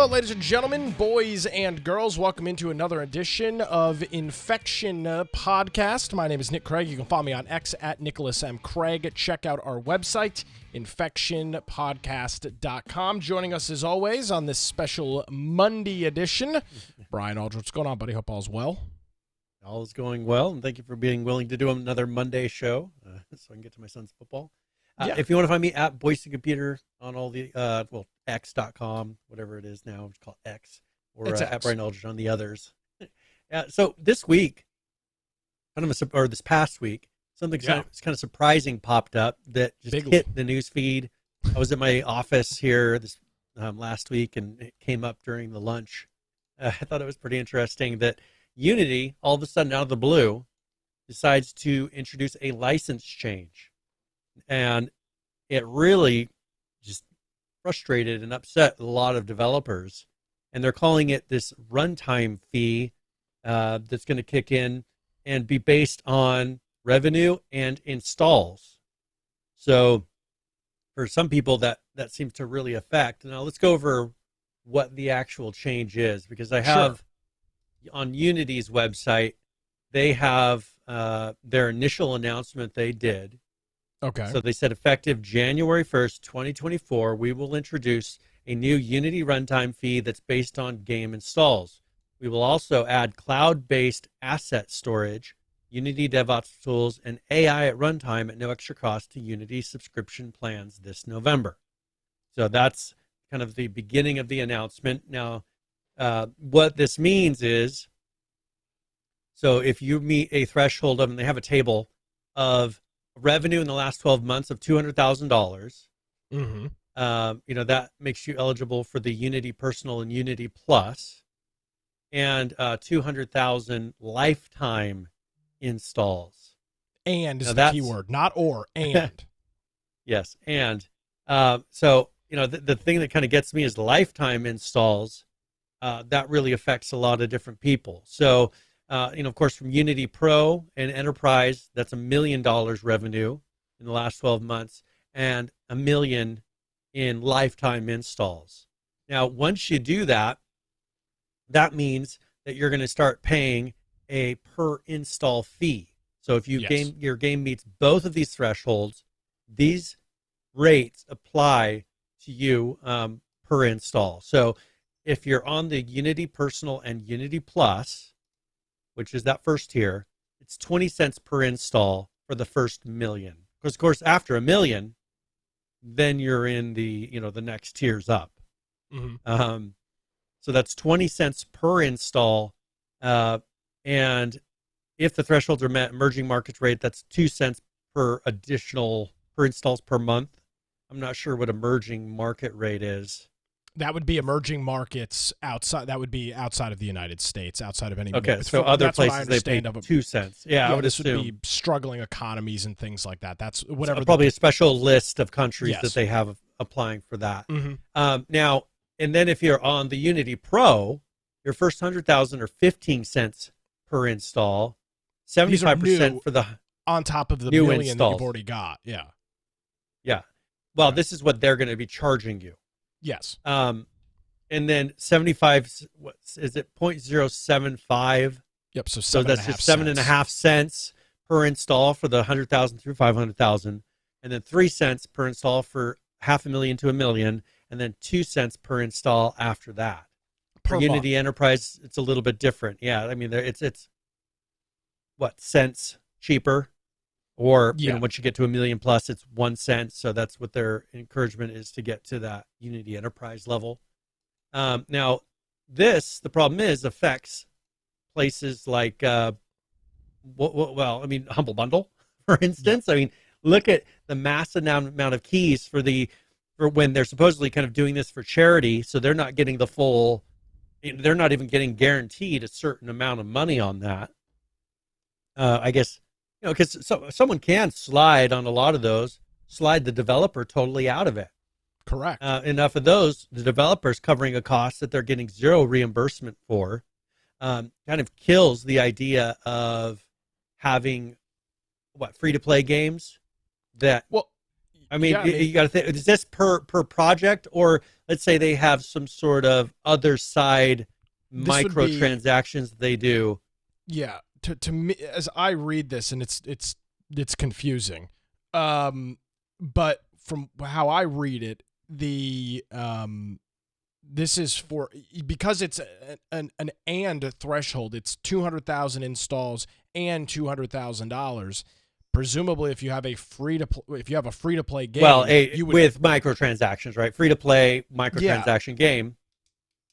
Hello, ladies and gentlemen, boys and girls. Welcome into another edition of Infection Podcast. My name is Nick Craig. You can follow me on X at Nicholas M. Craig. Check out our website, infectionpodcast.com. Joining us, as always, on this special Monday edition, Brian Aldridge. What's going on, buddy? Hope all's well. All is going well, and thank you for being willing to do another Monday show so I can get to my son's football. If you want to find me at Boise Computer on all the, X.com, whatever it is now, it's called X, or It's at X. Brian Aldridge on the others. So this week, this past week, something kind of surprising popped up that just hit the news feed. I was at my office here this last week, and it came up during the lunch. I thought it was pretty interesting that Unity, all of a sudden out of the blue, decides to introduce a license change. And it really just frustrated and upset a lot of developers. And they're calling it this runtime fee that's going to kick in and be based on revenue and installs. So for some people, that seems to really affect. Now let's go over what the actual change is, because I have on Unity's website, they have their initial announcement they did. Okay. So they said effective January 1st, 2024, we will introduce a new Unity runtime fee that's based on game installs. We will also add cloud-based asset storage, Unity DevOps tools, and AI at runtime at no extra cost to Unity subscription plans this November. So that's kind of the beginning of the announcement. Now, what this means is, so if you meet a threshold of, and they have a table of revenue in the last 12 months of $200,000, that makes you eligible for the Unity Personal and Unity Plus, and 200,000 lifetime installs. And is the keyword, not or, and. Yes, and so the thing that kind of gets me is lifetime installs. That really affects a lot of different people. So, of course, from Unity Pro and Enterprise, that's $1 million revenue in the last 12 months and $1 million in lifetime installs. Now, once you do that, that means that you're going to start paying a per install fee. So if your game meets both of these thresholds, these rates apply to you per install. So if you're on the Unity Personal and Unity Plus, which is that first tier, it's 20 cents per install for the first $1 million. Because, of course, after $1 million, then you're in the, the next tiers up. So that's 20 cents per install. And if the thresholds are met, emerging markets rate, that's 2 cents per installs per month. I'm not sure what emerging market rate is. That would be emerging markets outside. That would be outside of the United States, outside of any. Okay, so other places they pay 2 cents. Yeah, I would assume. Would be struggling economies and things like that. That's whatever. So probably a special list of countries that they have applying for that. Now, and then if you're on the Unity Pro, your first 100,000 are 15 cents per install, 75% for the on top of the new million installs that you've already got. Yeah. Well, this is what they're going to be charging you. Yes. And then 75, what is it, 0.075? Yep, so that's just 7.5 cents per install for the 100,000 through 500,000, and then 3 cents per install for $500,000 to $1 million, and then 2 cents per install after that. For Unity Enterprise, it's a little bit different. Yeah, I mean, it's what, cents cheaper? Or once you get to $1 million plus, it's 1 cent. So that's what their encouragement is, to get to that Unity Enterprise level. Now, the problem is, affects places like, Humble Bundle, for instance. I mean, look at the massive amount of keys for when they're supposedly kind of doing this for charity. So they're not getting the full, they're not even getting guaranteed a certain amount of money on that. I guess. Because someone can slide on a lot of those, slide the developer totally out of it. Correct. Enough of those, the developers covering a cost that they're getting zero reimbursement for, kind of kills the idea of having free-to-play games that I mean, you got to think, is this per project, or let's say they have some sort of other side microtransactions that they do? Yeah, to me, as I read this, and it's confusing, but from how I read it, this is for, because it's an and threshold. It's 200,000 installs and $200,000. Presumably, if you have a free to play game, well, with microtransactions, right? Free to play microtransaction game,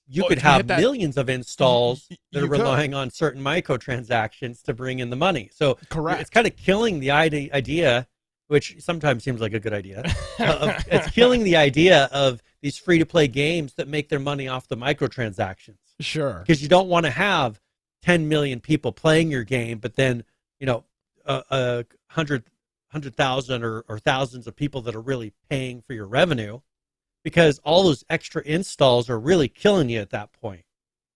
you could have millions of installs that are relying on certain microtransactions to bring in the money. So correct, it's kind of killing the idea, which sometimes seems like a good idea. It's killing the idea of these free to play games that make their money off the microtransactions. Sure, because you don't want to have 10 million people playing your game, but then 100,000 or thousands of people that are really paying for your revenue, because all those extra installs are really killing you at that point.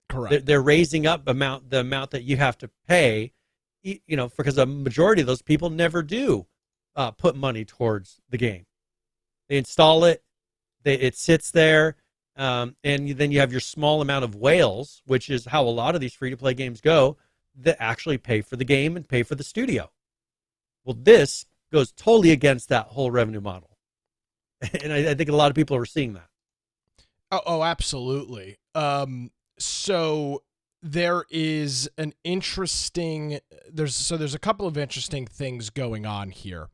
Correct. They're raising up the amount that you have to pay, because a majority of those people never do put money towards the game. They install it, it sits there, and then you have your small amount of whales, which is how a lot of these free-to-play games go, that actually pay for the game and pay for the studio. Well, this goes totally against that whole revenue model. And I think a lot of people are seeing that. Oh, absolutely. So there is there's a couple of interesting things going on here.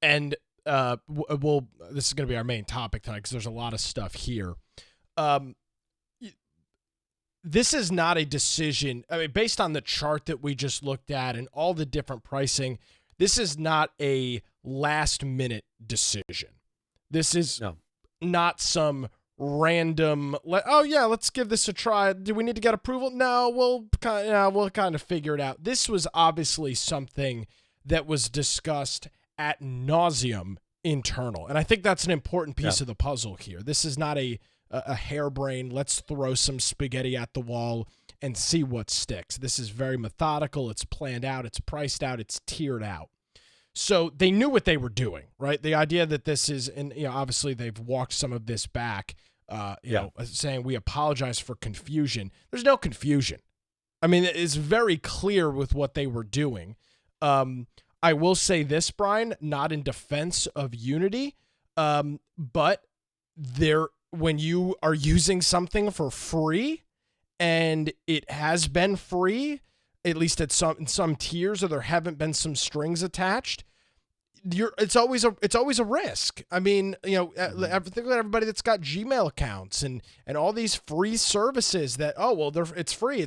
And this is going to be our main topic tonight because there's a lot of stuff here. This is not a decision. I mean, based on the chart that we just looked at and all the different pricing, this is not a last minute decision. This is not some random, let's give this a try. Do we need to get approval? No, we'll kind of figure it out. This was obviously something that was discussed ad nauseum internal. And I think that's an important piece of the puzzle here. This is not a harebrained, let's throw some spaghetti at the wall and see what sticks. This is very methodical. It's planned out. It's priced out. It's tiered out. So they knew what they were doing, right? The idea that this is, and obviously they've walked some of this back, saying we apologize for confusion. There's no confusion. I mean, it's very clear with what they were doing. I will say this, Brian, not in defense of Unity, but when you are using something for free, and it has been free, at least in some tiers, or there haven't been some strings attached, it's always a risk. I mean, think about everybody that's got Gmail accounts and all these free services that, it's free,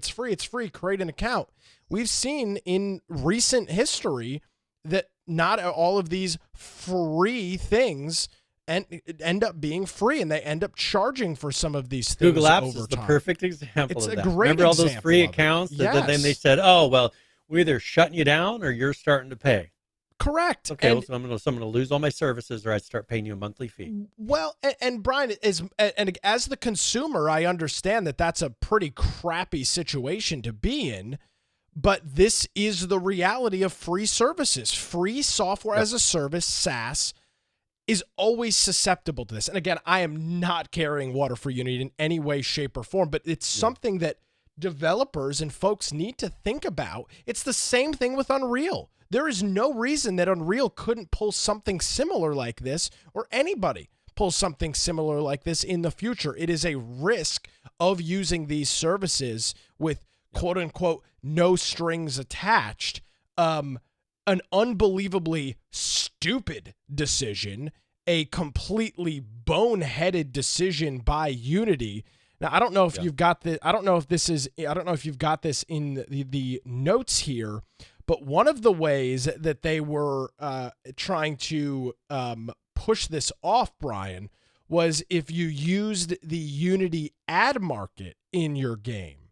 create an account. We've seen in recent history that not all of these free things end up being free, and they end up charging for some of these things. Google Apps over is time. the perfect example It's of a that. great Remember all those example free of it. accounts that Yes. then they said, oh, well, we're either shutting you down or you're starting to pay. Correct. Okay, so I'm going to lose all my services, or I start paying you a monthly fee. Well, and Brian, and as the consumer, I understand that that's a pretty crappy situation to be in, but this is the reality of free services. Free software as a service, SaaS, is always susceptible to this. And again, I am not carrying water for Unity in any way, shape, or form, but it's something that developers and folks need to think about. It's the same thing with Unreal. There is no reason that Unreal couldn't pull something similar like this, or anybody pull something similar like this in the future. It is a risk of using these services with quote unquote no strings attached. An unbelievably stupid decision, a completely boneheaded decision by Unity. Now, I don't know if you've got the, I don't know if you've got this in the notes here, but one of the ways that they were trying to push this off, Brian, was if you used the Unity ad market in your game,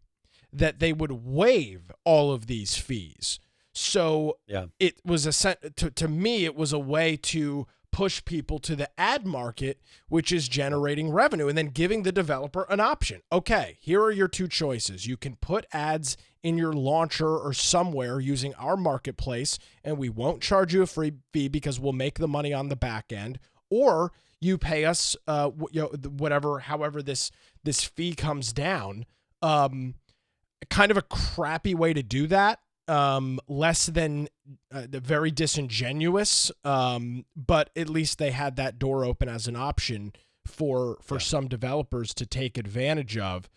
that they would waive all of these fees. So it was to me, it was a way to push people to the ad market, which is generating revenue, and then giving the developer an option. Okay, here are your two choices. You can put ads in your launcher or somewhere using our marketplace, and we won't charge you a free fee because we'll make the money on the back end. or you pay us, whatever, however this fee comes down. Kind of a crappy way to do that. Less than very disingenuous. But at least they had that door open as an option for some developers to take advantage of.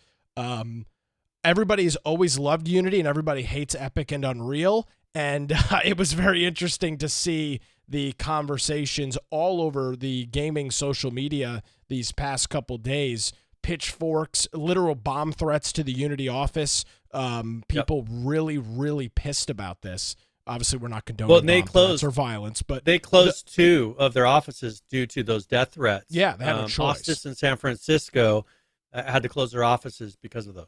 Everybody's always loved Unity and everybody hates Epic and Unreal. And it was very interesting to see the conversations all over the gaming social media these past couple days. Pitchforks, literal bomb threats to the Unity office. People really, really pissed about this. Obviously, we're not condoning bomb threats or violence, but they closed 2 of their offices due to those death threats. Yeah, they had no choice. Austin and San Francisco had to close their offices because of those.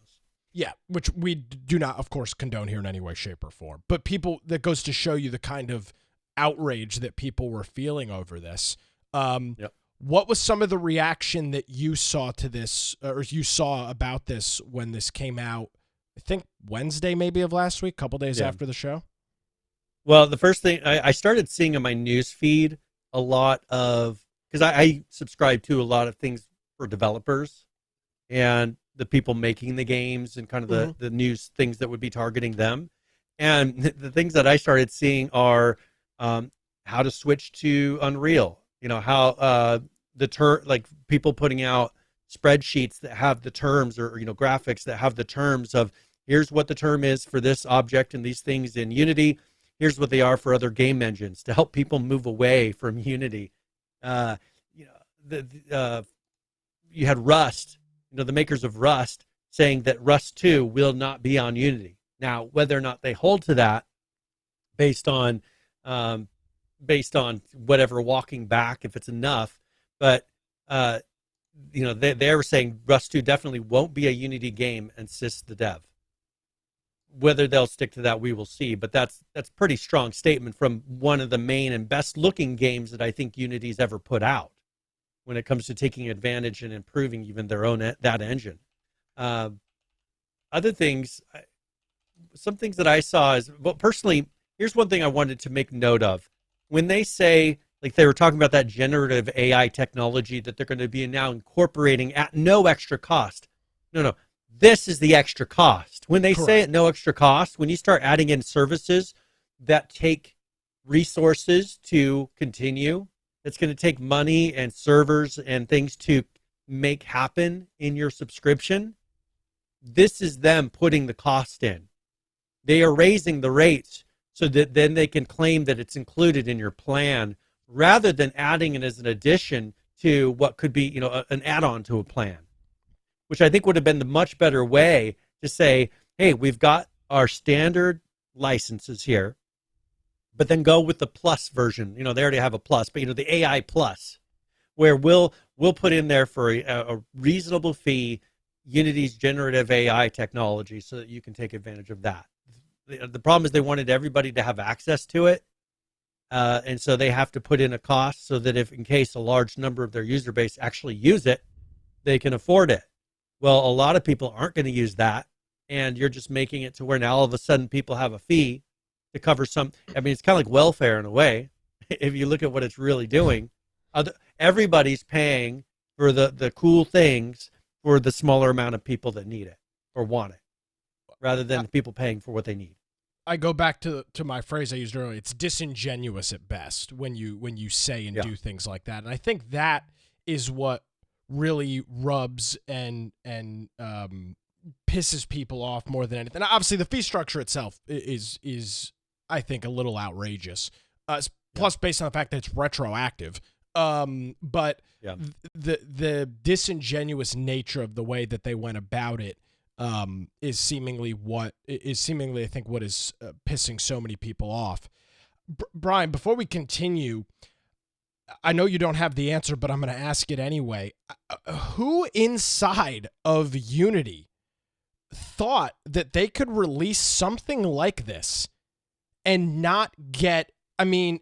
Yeah, which we do not, of course, condone here in any way, shape, or form. But that goes to show you the kind of outrage that people were feeling over this. What was some of the reaction that you saw to this, or you saw about this when this came out? I think Wednesday maybe of last week, a couple days after the show. Well, the first thing I started seeing in my news feed a lot of, because I subscribe to a lot of things for developers and the people making the games and kind of the news things that would be targeting them. And the things that I started seeing are how to switch to Unreal. How like people putting out spreadsheets that have the terms or graphics that have the terms of here's what the term is for this object and these things in Unity. Here's what they are for other game engines to help people move away from Unity. You had Rust, the makers of Rust saying that Rust 2 will not be on Unity. Now, whether or not they hold to that based on whatever walking back, if it's enough, but they were saying Rust 2 definitely won't be a Unity game and assist the dev. Whether they'll stick to that, we will see. But that's pretty strong statement from one of the main and best looking games that I think Unity's ever put out when it comes to taking advantage and improving even their own that engine. Other things, some things that I saw is, well, personally, here's one thing I wanted to make note of. When they say, like they were talking about that generative AI technology that they're going to be now incorporating at no extra cost. No. This is the extra cost. When they say at no extra cost, when you start adding in services that take resources to continue, it's going to take money and servers and things to make happen in your subscription. This is them putting the cost in. They are raising the rates so that then they can claim that it's included in your plan rather than adding it as an addition to what could be, an add-on to a plan, which I think would have been the much better way to say, hey, we've got our standard licenses here, but then go with the plus version. They already have a plus, but the AI plus, where we'll put in there for a reasonable fee Unity's generative AI technology so that you can take advantage of that. The problem is they wanted everybody to have access to it. And so they have to put in a cost so that if in case a large number of their user base actually use it, they can afford it. Well, a lot of people aren't going to use that. And you're just making it to where now all of a sudden people have a fee to cover some. I mean, it's kind of like welfare in a way. If you look at what it's really doing, everybody's paying for the cool things for the smaller amount of people that need it or want it, rather than the people paying for what they need. I go back to my phrase I used earlier. It's disingenuous at best when you say and do things like that. And I think that is what really rubs and pisses people off more than anything. Obviously, the fee structure itself is I think a little outrageous. Plus, based on the fact that it's retroactive. But the disingenuous nature of the way that they went about it is seemingly I think what is pissing so many people off. Brian, before we continue, I know you don't have the answer, but I'm going to ask it anyway. Who inside of Unity thought that they could release something like this and not get, I mean,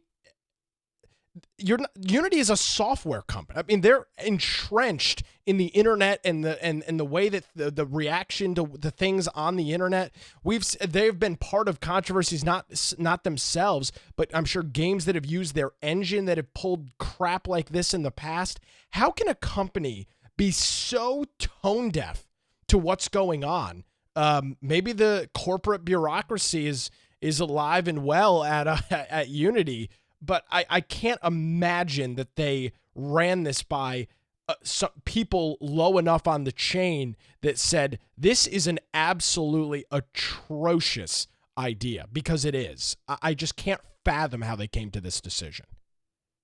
Unity is a software company. I mean, they're entrenched in the internet and the way that the reaction to the things on the internet. They've been part of controversies, not themselves, but I'm sure games that have used their engine that have pulled crap like this in the past. How can a company be so tone deaf to what's going on? Maybe the corporate bureaucracy is alive and well at Unity. But I can't imagine that they ran this by some people low enough on the chain that said, this is an absolutely atrocious idea, because it is. I just can't fathom how they came to this decision.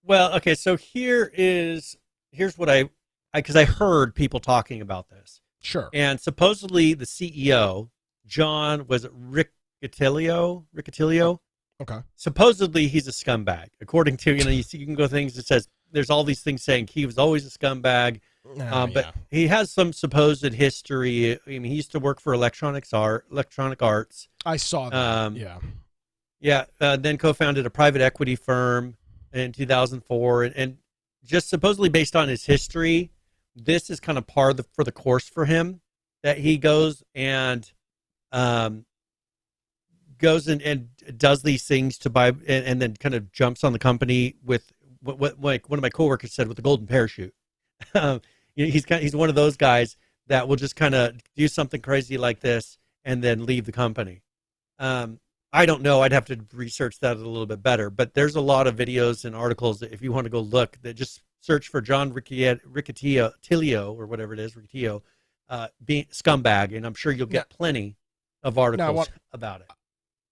Well, okay, so here's what because I heard people talking about this. Sure. And supposedly the CEO, John, was it Riccitiello? Okay. Supposedly he's a scumbag. According to, you can go things that says there's all these things saying he was always a scumbag. But he has some supposed history. I mean, he used to work for Electronic Arts. I saw that. Then co-founded a private equity firm in 2004, and just supposedly based on his history, this is kind of par for the course for him, that he goes and does these things to buy, and then kind of jumps on the company with what like one of my coworkers said, with the golden parachute. He's one of those guys that will just kind of do something crazy like this and then leave the company. I don't know. I'd have to research that a little bit better, but there's a lot of videos and articles that if you want to go look, that just search for John Riccitiello or whatever it is, Riccitiello, being scumbag, and I'm sure you'll get plenty of articles about it.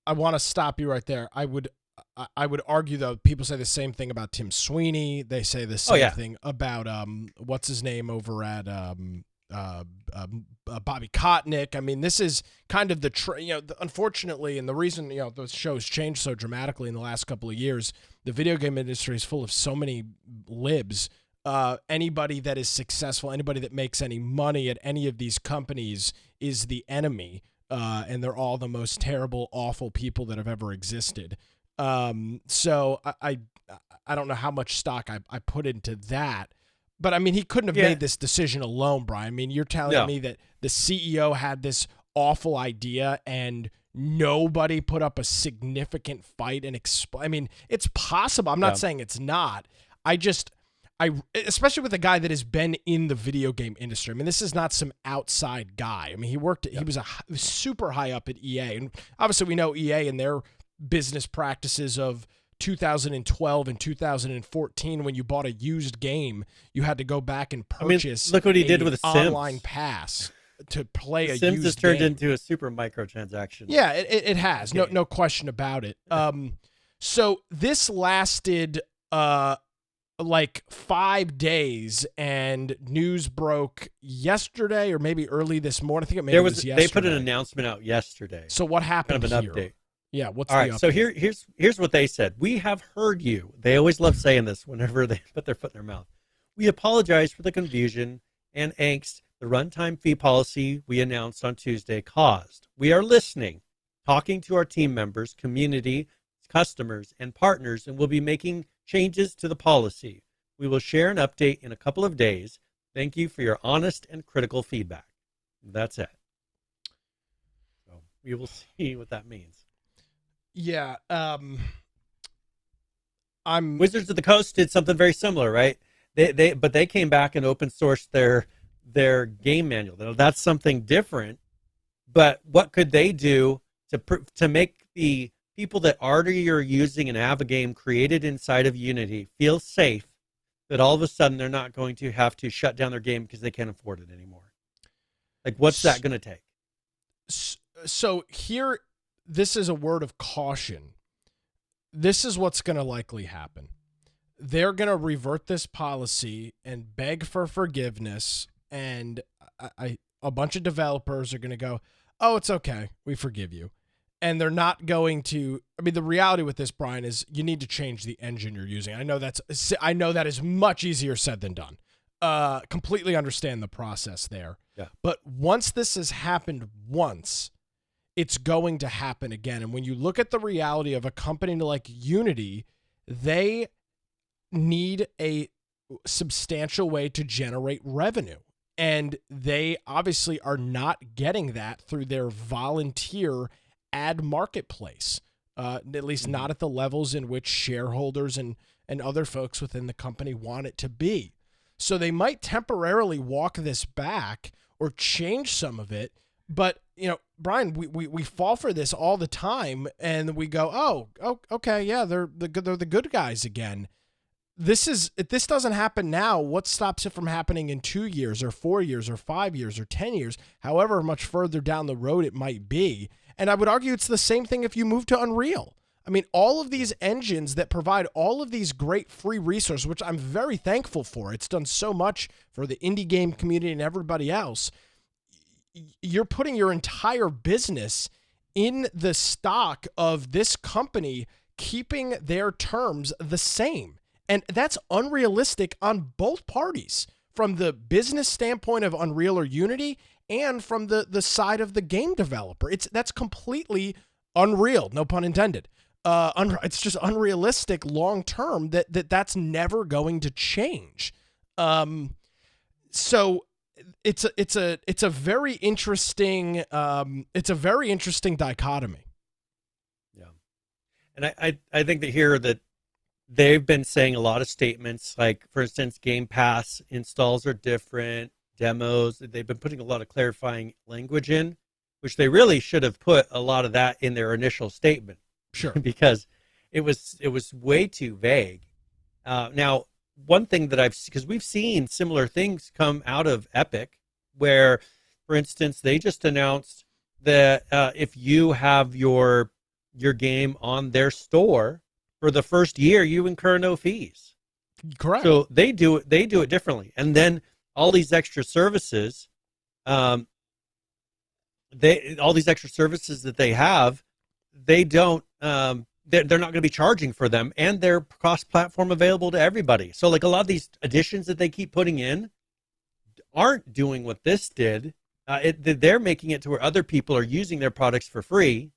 I want to stop you right there. I would argue, though, people say the same thing about Tim Sweeney. They say the same thing about what's his name over at Bobby Kotick. I mean, this is kind of unfortunately, and the reason those shows changed so dramatically in the last couple of years, the video game industry is full of so many libs. Anybody that is successful, anybody that makes any money at any of these companies is the enemy. And they're all the most terrible, awful people that have ever existed. So I don't know how much stock I put into that. But, I mean, he couldn't have made this decision alone, Brian. I mean, you're telling me that the CEO had this awful idea and nobody put up a significant fight and I mean, it's possible. I'm not saying it's not. Especially with a guy that has been in the video game industry. I mean, this is not some outside guy. I mean, he was super high up at EA. And obviously we know EA and their business practices of 2012 and 2014, when you bought a used game, you had to go back and purchase look what he did with the online Sims. Pass to play a Sims used has turned game. into a super microtransaction. Yeah, it has. No question about it. So this lasted like 5 days, and news broke yesterday or maybe early this morning. I think it was yesterday. They put an announcement out yesterday. So what happened kind of an here? Update. Yeah, what's all the right? update? So here's what they said. We have heard you. They always love saying this whenever they put their foot in their mouth. We apologize for the confusion and angst the runtime fee policy we announced on Tuesday caused. We are listening, talking to our team members, community, customers, and partners, and will be making changes to the policy. We will share an update in a couple of days. Thank you for your honest and critical feedback. That's it. So we will see what that means. Yeah. Wizards of the Coast did something very similar, right? They came back and open sourced their game manual. Now, that's something different. But what could they do to make the people that already are using an AvaGame created inside of Unity feel safe, that all of a sudden they're not going to have to shut down their game because they can't afford it anymore? Like, what's that going to take? So here, this is a word of caution. This is what's going to likely happen. They're going to revert this policy and beg for forgiveness, and a bunch of developers are going to go, oh, it's okay, we forgive you. And they're not going to, I mean, the reality with this, Brian, is you need to change the engine you're using. I know that is much easier said than done. Completely understand the process there. Yeah. But once this has happened once, it's going to happen again. And when you look at the reality of a company like Unity, they need a substantial way to generate revenue. And they obviously are not getting that through their volunteer ad marketplace, at least not at the levels in which shareholders and other folks within the company want it to be. So they might temporarily walk this back or change some of it. But, Brian, we fall for this all the time, and we go, oh, okay, yeah, they're the good guys again. If this doesn't happen now, what stops it from happening in 2 years or 4 years or 5 years or 10 years, however much further down the road it might be? And I would argue it's the same thing if you move to Unreal. I mean, all of these engines that provide all of these great free resources, which I'm very thankful for. It's done so much for the indie game community and everybody else. You're putting your entire business in the stock of this company keeping their terms the same. And that's unrealistic on both parties, from the business standpoint of Unreal or Unity and from the side of the game developer. That's completely unreal, no pun intended. It's just unrealistic long term that's never going to change. So it's a very interesting dichotomy. Yeah, and I think that here that they've been saying a lot of statements, like, for instance, Game Pass installs are different, demos. They've been putting a lot of clarifying language in, which they really should have put a lot of that in their initial statement. Sure. Because it was way too vague. Now, one thing that because we've seen similar things come out of Epic, where, for instance, they just announced that if you have your game on their store for the first year, you incur no fees. Correct. So they do it differently, and then all these extra services, all these extra services that they have, they don't. They're not going to be charging for them, and they're cross-platform available to everybody. So, like, a lot of these additions that they keep putting in aren't doing what this did. They're making it to where other people are using their products for free,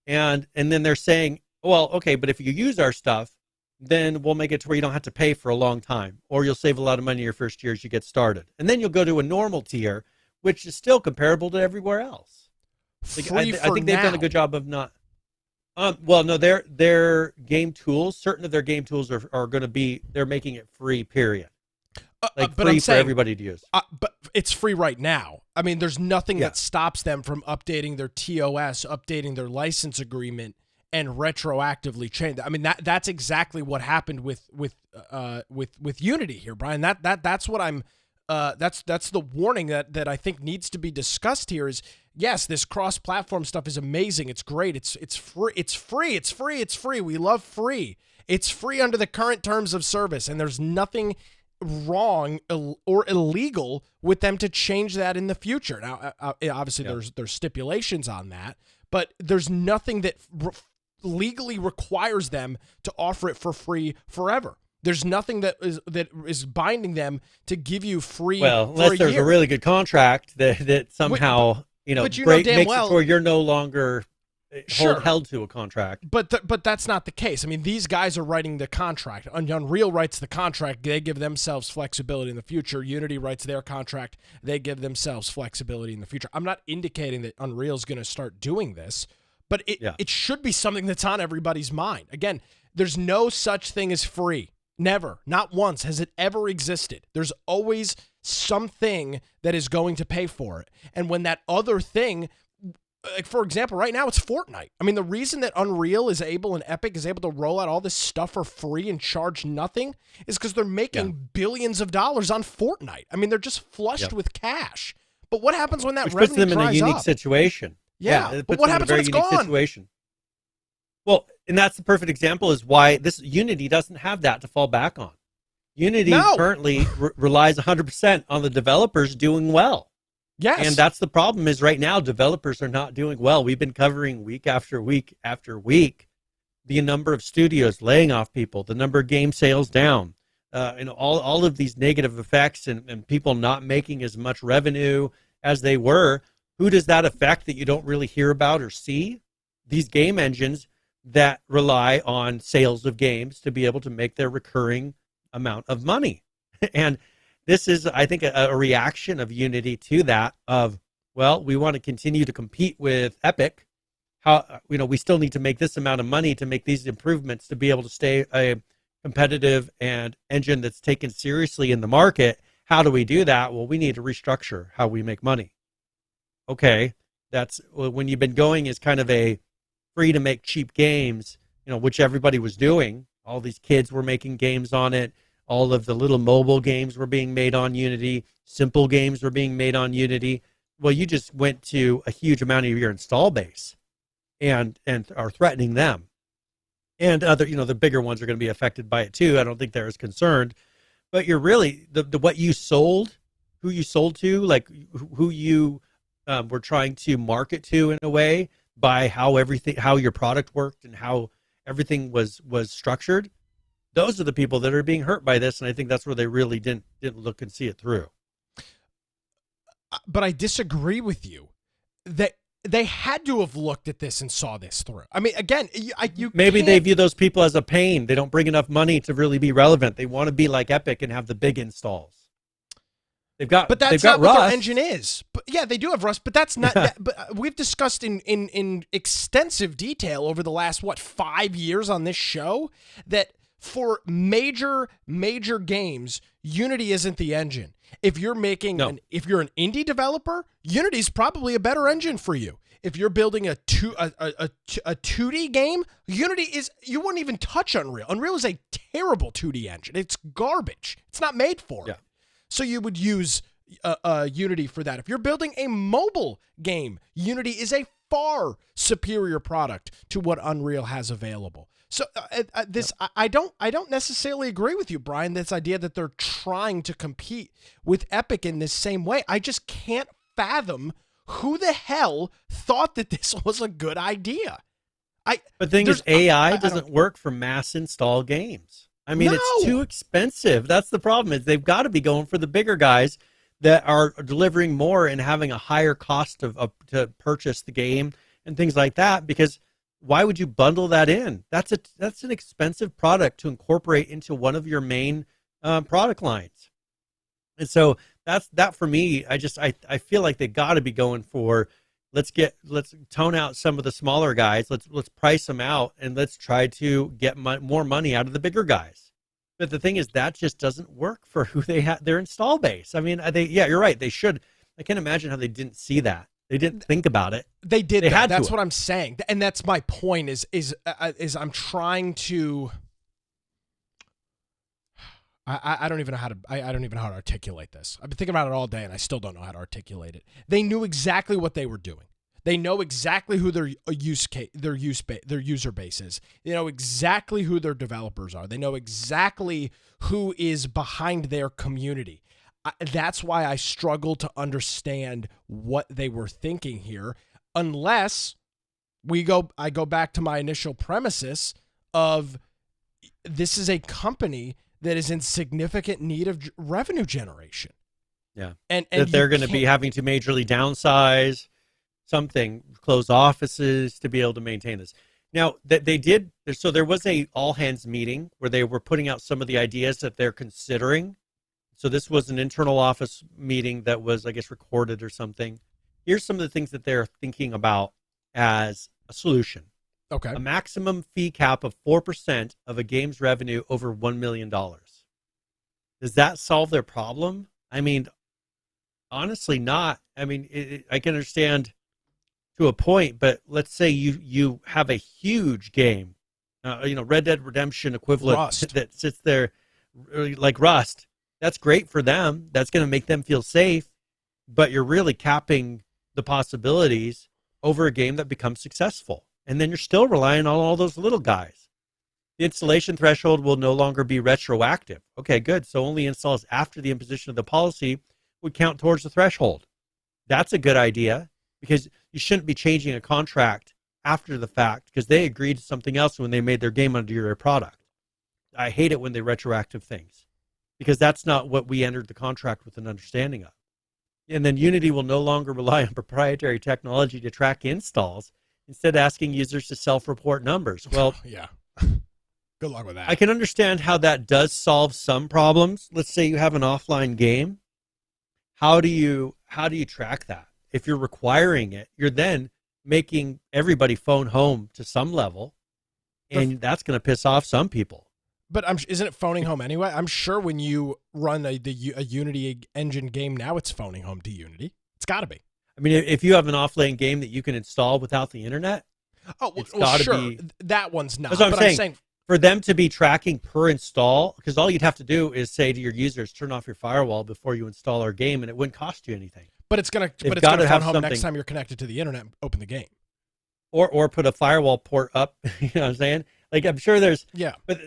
and then they're saying, well, okay, but if you use our stuff, then we'll make it to where you don't have to pay for a long time, or you'll save a lot of money your first year as you get started. And then you'll go to a normal tier, which is still comparable to everywhere else. Like, I think they've done a good job of not. Well, no, their game tools, certain of their game tools are going to be, they're making it free, period. Like, but free for everybody to use. But it's free right now. I mean, there's nothing that stops them from updating their TOS, updating their license agreement, and retroactively change. I mean, that's exactly what happened with Unity here, Brian. That's what I'm. That's the warning that I think needs to be discussed here. Is yes, this cross-platform stuff is amazing. It's great. It's free. It's free. It's free. It's free. We love free. It's free under the current terms of service, and there's nothing wrong or illegal with them to change that in the future. Now, obviously, there's stipulations on that, but there's nothing that legally requires them to offer it for free forever. There's nothing that is binding them to give you free. Well, unless there's a really good contract that somehow makes it where you're no longer held to a contract. But that's not the case. I mean, these guys are writing the contract. Unreal writes the contract. They give themselves flexibility in the future. Unity writes their contract. They give themselves flexibility in the future. I'm not indicating that Unreal is going to start doing this, but it should be something that's on everybody's mind. Again, there's no such thing as free. Never, not once has it ever existed. There's always something that is going to pay for it. And when that other thing, like, for example, right now it's Fortnite. I mean, the reason that Unreal is able and Epic is able to roll out all this stuff for free and charge nothing is because they're making billions of dollars on Fortnite. I mean, they're just flushed with cash. But what happens when that revenue puts them in a unique situation? Yeah, but what happens when it's gone? Situation. Well, and that's the perfect example is why this Unity doesn't have that to fall back on. Unity currently relies 100% on the developers doing well. Yes. And that's the problem is right now developers are not doing well. We've been covering week after week after week the number of studios laying off people, the number of game sales down, all of these negative effects and people not making as much revenue as they were. Who does that affect that you don't really hear about or see? These game engines that rely on sales of games to be able to make their recurring amount of money. And this is, I think, a reaction of Unity to that of, well, we want to continue to compete with Epic. How, we still need to make this amount of money to make these improvements to be able to stay a competitive and engine that's taken seriously in the market. How do we do that? Well, we need to restructure how we make money. Okay, that's when you've been going as kind of a free to make cheap games, which everybody was doing. All these kids were making games on it. All of the little mobile games were being made on Unity. Simple games were being made on Unity. Well, you just went to a huge amount of your install base and are threatening them. And other, the bigger ones are going to be affected by it too. I don't think they're as concerned. But you're really, the what you sold, who you sold to, like who you were trying to market to in a way by how your product worked and how everything was structured. Those are the people that are being hurt by this, and I think that's where they really didn't look and see it through. But I disagree with you that they had to have looked at this and saw this through. I mean, again, maybe they view those people as a pain. They don't bring enough money to really be relevant. They want to be like Epic and have the big installs. But that's not what their engine is. But yeah, they do have Rust, but that's not. But we've discussed in extensive detail over the last 5 years on this show that for major games, Unity isn't the engine. If you're making if you're an indie developer, Unity's probably a better engine for you. If you're building a 2D game, Unity is, you wouldn't even touch Unreal. Unreal is a terrible 2D engine. It's garbage. It's not made for it. So you would use Unity for that. If you're building a mobile game, Unity is a far superior product to what Unreal has available. So I don't necessarily agree with you, Brian, this idea that they're trying to compete with Epic in this same way. I just can't fathom who the hell thought that this was a good idea. But the thing is, AI doesn't work for mass install games. I mean, it's too expensive. That's the problem. Is they've got to be going for the bigger guys that are delivering more and having a higher cost to purchase the game and things like that, because why would you bundle that in? That's an expensive product to incorporate into one of your main product lines. And so that's for me. I feel like they got to be going for, let's tone out some of the smaller guys. Let's price them out and let's try to get more money out of the bigger guys. But the thing is, that just doesn't work for who they have, their install base. I mean, you're right. They should. I can't imagine how they didn't see that. They didn't think about it. They did. That's what I'm saying, and that's my point. Is I'm trying to. I don't even know how to. I don't even know how to articulate this. I've been thinking about it all day, and I still don't know how to articulate it. They knew exactly what they were doing. They know exactly who their user base is. They know exactly who their developers are. They know exactly who is behind their community. That's why I struggle to understand what they were thinking here, unless I go back to my initial premises of this is a company that is in significant need of revenue generation. Yeah. And that they're going to be having to majorly downsize something, close offices to be able to maintain this. Now, they did, so there was a all-hands meeting where they were putting out some of the ideas that they're considering. So this was an internal office meeting that was, I guess, recorded or something. Here's some of the things that they're thinking about as a solution. Okay. A maximum fee cap of 4% of a game's revenue over $1 million. Does that solve their problem? I mean, honestly, not. I mean, I can understand to a point, but let's say you have a huge game, Red Dead Redemption equivalent Rust. That sits there like Rust. That's great for them. That's going to make them feel safe, but you're really capping the possibilities over a game that becomes successful. And then you're still relying on all those little guys. The installation threshold will no longer be retroactive. Okay, good. So only installs after the imposition of the policy would count towards the threshold. That's a good idea, because you shouldn't be changing a contract after the fact because they agreed to something else when they made their game under your product. I hate it when they retroactive things, because that's not what we entered the contract with an understanding of. And then Unity will no longer rely on proprietary technology to track installs, instead asking users to self-report numbers. Well, yeah. Good luck with that. I can understand how that does solve some problems. Let's say you have an offline game. How do you track that? If you're requiring it, you're then making everybody phone home to some level, and that's going to piss off some people. But isn't it phoning home anyway? I'm sure when you run a Unity engine game now, it's phoning home to Unity. It's got to be. I mean, if you have an offline game that you can install without the internet, it's got to be. That one's not. That's what I'm saying. For them to be tracking per install, because all you'd have to do is say to your users, turn off your firewall before you install our game, and it wouldn't cost you anything. But it's gonna phone home next time you're connected to the internet and open the game. Or put a firewall port up. You know what I'm saying? Like, I'm sure there's but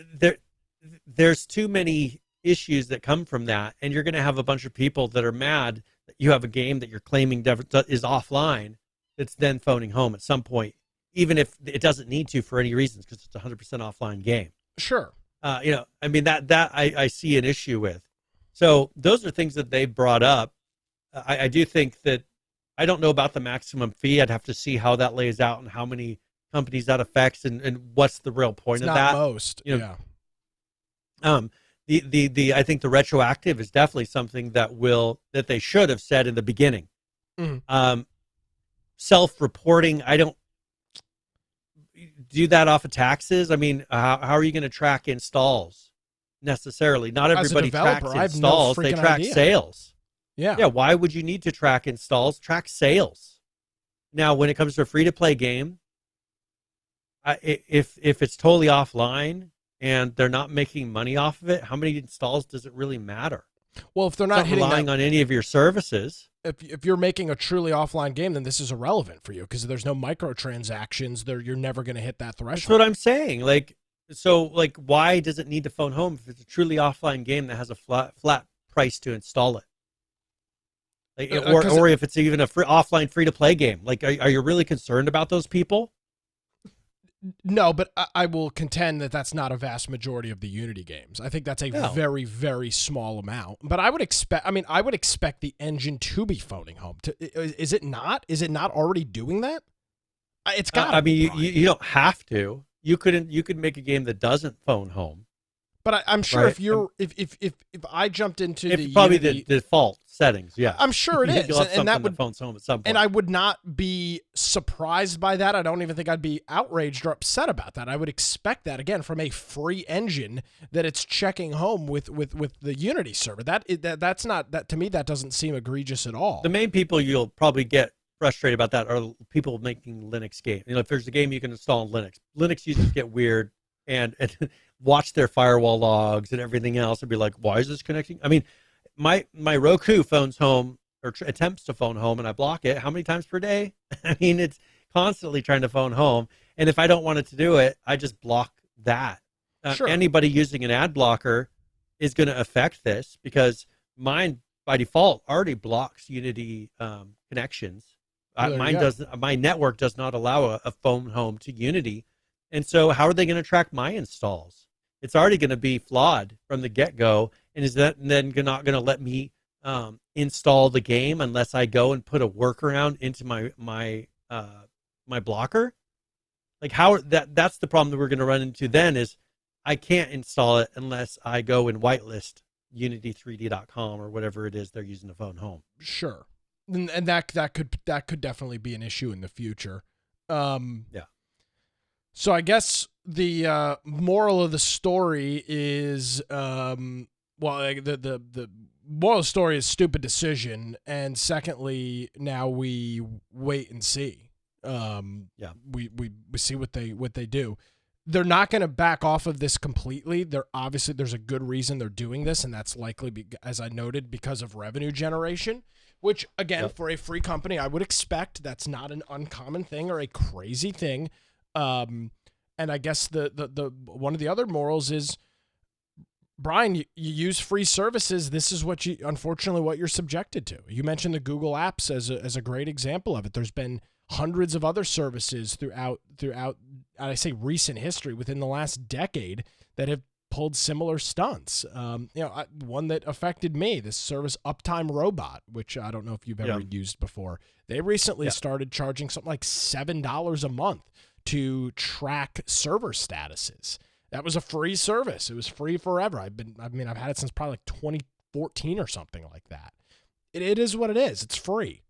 there's too many issues that come from that, and you're gonna have a bunch of people that are mad that you have a game that you're claiming is offline that's then phoning home at some point, even if it doesn't need to for any reasons, because it's a 100% offline game. Sure. I mean, that I see an issue with. So those are things that they brought up. I do think that, I don't know about the maximum fee. I'd have to see how that lays out and how many companies that affects and what's the real point of that. Most. Yeah. I think the retroactive is definitely something that they should have said in the beginning. Mm-hmm. Self-reporting, I don't do that off of taxes. I mean, how are you going to track installs necessarily? Not everybody tracks installs. They track sales. Yeah. Why would you need to track installs? Track sales. Now, when it comes to a free-to-play game, if it's totally offline and they're not making money off of it, how many installs does it really matter? Well, if they're not relying on any of your services. If you're making a truly offline game, then this is irrelevant for you because there's no microtransactions. You're never going to hit that threshold. That's what I'm saying. Why does it need to phone home if it's a truly offline game that has a flat price to install it? Or if it's even a offline free-to-play game. Like, are you really concerned about those people? No, but I will contend that that's not a vast majority of the Unity games. I think that's a very, very small amount. But I would expect the engine to be phoning home. Is it not? Is it not already doing that? It's got. I mean, you don't have to. You could make a game that doesn't phone home. But I'm sure if I jumped into probably the default settings, yeah, I'm sure it is, and that would phones home at some point. And I would not be surprised by that. I don't even think I'd be outraged or upset about that. I would expect that again from a free engine that it's checking home with the Unity server. That's not that to me. That doesn't seem egregious at all. The main people you'll probably get frustrated about that are people making Linux games. You know, if there's a game you can install on Linux users get weird and watch their firewall logs and everything else and be like, why is this connecting? I mean, my Roku phones home or attempts to phone home and I block it. How many times per day? I mean, it's constantly trying to phone home. And if I don't want it to do it, I just block that. Sure. Anybody using an ad blocker is going to affect this because mine by default already blocks Unity connections. My network does not allow a phone home to Unity. And so how are they going to track my installs? It's already going to be flawed from the get-go. And is that then not going to let me install the game unless I go and put a workaround into my blocker? Like that's the problem that we're going to run into then is I can't install it unless I go and whitelist unity3d.com or whatever it is they're using to phone home. Sure. And that could definitely be an issue in the future. Yeah. So I guess the moral of the story is, the moral of the story is stupid decision, and secondly, now we wait and see. We see what they do. They're not going to back off of this completely. There's a good reason they're doing this, and that's likely, as I noted, because of revenue generation. Which again, for a free company, I would expect that's not an uncommon thing or a crazy thing. And I guess the one of the other morals is, Brian, you use free services. This is unfortunately what you're subjected to. You mentioned the Google Apps as a great example of it. There's been hundreds of other services throughout I say recent history within the last decade that have pulled similar stunts. One that affected me, this service Uptime Robot, which I don't know if you've ever used before. They recently started charging something like $7 a month to track server statuses. That was a free service. It was free forever. I've had it since probably like 2014 or something like that. It is what it is. It's free.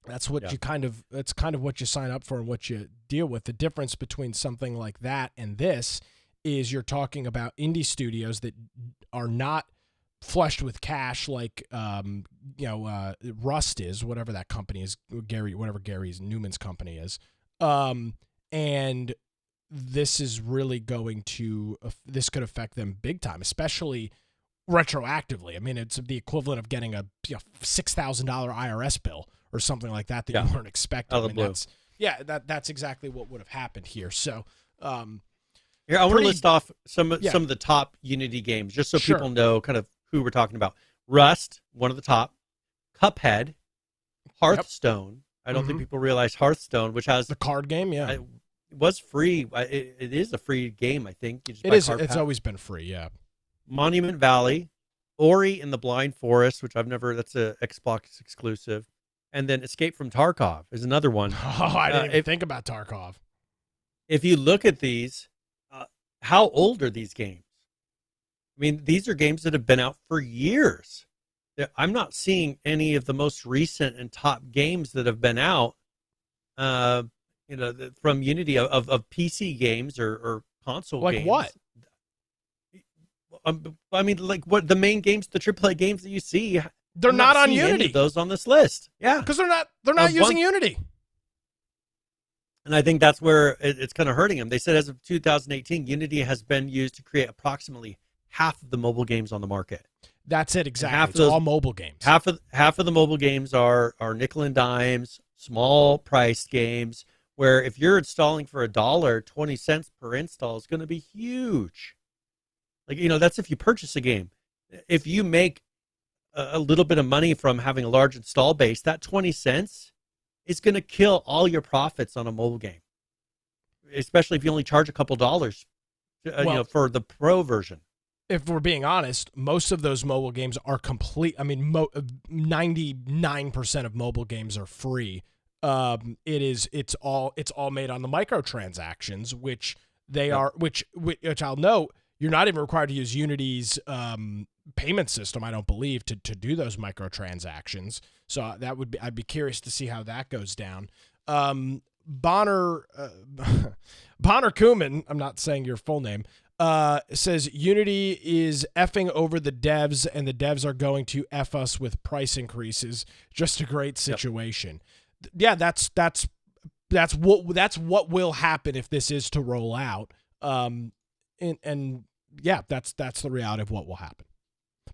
That's what that's kind of what you sign up for and what you deal with. The difference between something like that and this is you're talking about indie studios that are not flushed with cash like Rust is, whatever that company is, whatever Gary Newman's company is. And this is really this could affect them big time, especially retroactively. I mean, it's the equivalent of getting a $6,000 IRS bill or something like that you weren't expecting. Out of the blue. That's exactly what would have happened here. So, here I want to list off some of the top Unity games, just so people know kind of who we're talking about. Rust, one of the top. Cuphead, Hearthstone. I don't think people realize Hearthstone, which has the card game. Yeah, it was free. It is a free game, I think. It is. It's always been free. Yeah. Monument Valley, Ori and the Blind Forest, which that's a Xbox exclusive, and then Escape from Tarkov is another one. Oh, I didn't even think about Tarkov. If you look at these, how old are these games? I mean, these are games that have been out for years. I'm not seeing any of the most recent and top games that have been out, from Unity of PC games or console games. Like what? I mean, like what the main games, the AAA games that you see, they're not on Unity. Any of those on this list, because they're not using Unity. And I think that's where it's kind of hurting them. They said as of 2018, Unity has been used to create approximately half of the mobile games on the market. That's it, exactly. It's all mobile games. Half of the mobile games are nickel and dimes, small priced games, where if you're installing for $1, 20 cents per install is going to be huge. Like, that's if you purchase a game. If you make a little bit of money from having a large install base, that 20 cents is going to kill all your profits on a mobile game, especially if you only charge a couple dollars for the pro version. If we're being honest, most of those mobile games are complete. I mean, 99% of mobile games are free. It's all made on the microtransactions, which I'll note, you're not even required to use Unity's payment system, I don't believe, to do those microtransactions. So I'd be curious to see how that goes down. Bonner Kuhlman, I'm not saying your full name, says Unity is effing over the devs, and the devs are going to F us with price increases. Just a great situation. Yeah, that's what will happen if this is to roll out. And yeah, that's the reality of what will happen.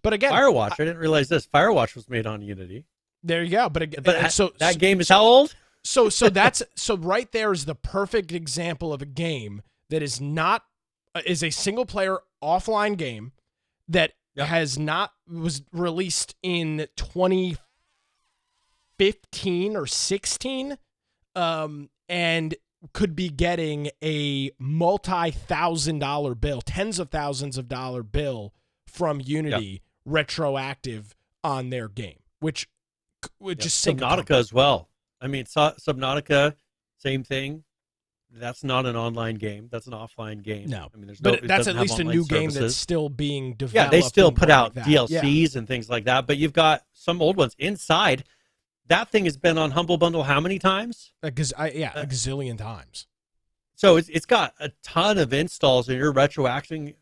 But again, Firewatch, I didn't realize this. Firewatch was made on Unity. There you go. But again, that game is how old? So right there is the perfect example of a game that is a single player offline game that was released in 2015 or 16, and could be getting a multi-$1,000 bill, tens of thousands of dollar bill from Unity retroactive on their game, which would just sink Subnautica as well. I mean, Subnautica, same thing. That's not an online game. That's an offline game. No, I mean, that's at least a new game that's still being developed. Yeah, they still put out DLCs and things like that. But you've got some old ones inside. That thing has been on Humble Bundle how many times? A gazillion times. So it's got a ton of installs, and you're retroacting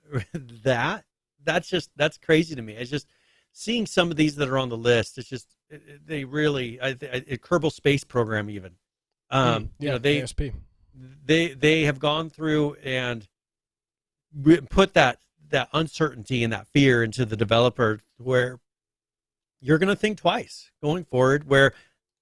that. That's crazy to me. It's just seeing some of these that are on the list. It's just they really Kerbal Space Program even. ASP. They have gone through and put that uncertainty and that fear into the developer, where you're going to think twice going forward. Where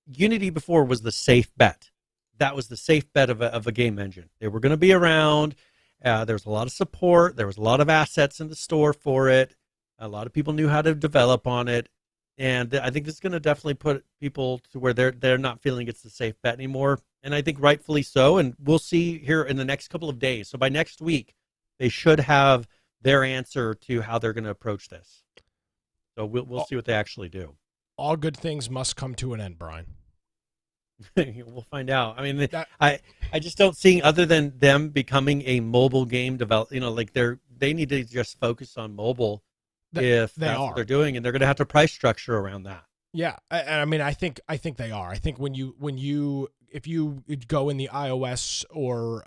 Unity before was the safe bet. That was the safe bet of a game engine. They were going to be around. There was a lot of support. There was a lot of assets in the store for it. A lot of people knew how to develop on it. And I think this is going to definitely put people to where they're not feeling it's the safe bet anymore. And I think rightfully so. And we'll see here in the next couple of days. So by next week, they should have their answer to how they're going to approach this. So we'll see what they actually do. All good things must come to an end, Brian. We'll find out. I mean, That, I just don't see, other than them becoming a mobile game develop. Like they need to just focus on mobile if they that's are. what they're doing, and they're going to have to price structure around that. Yeah, I mean, I think they are. I think if you go in the iOS or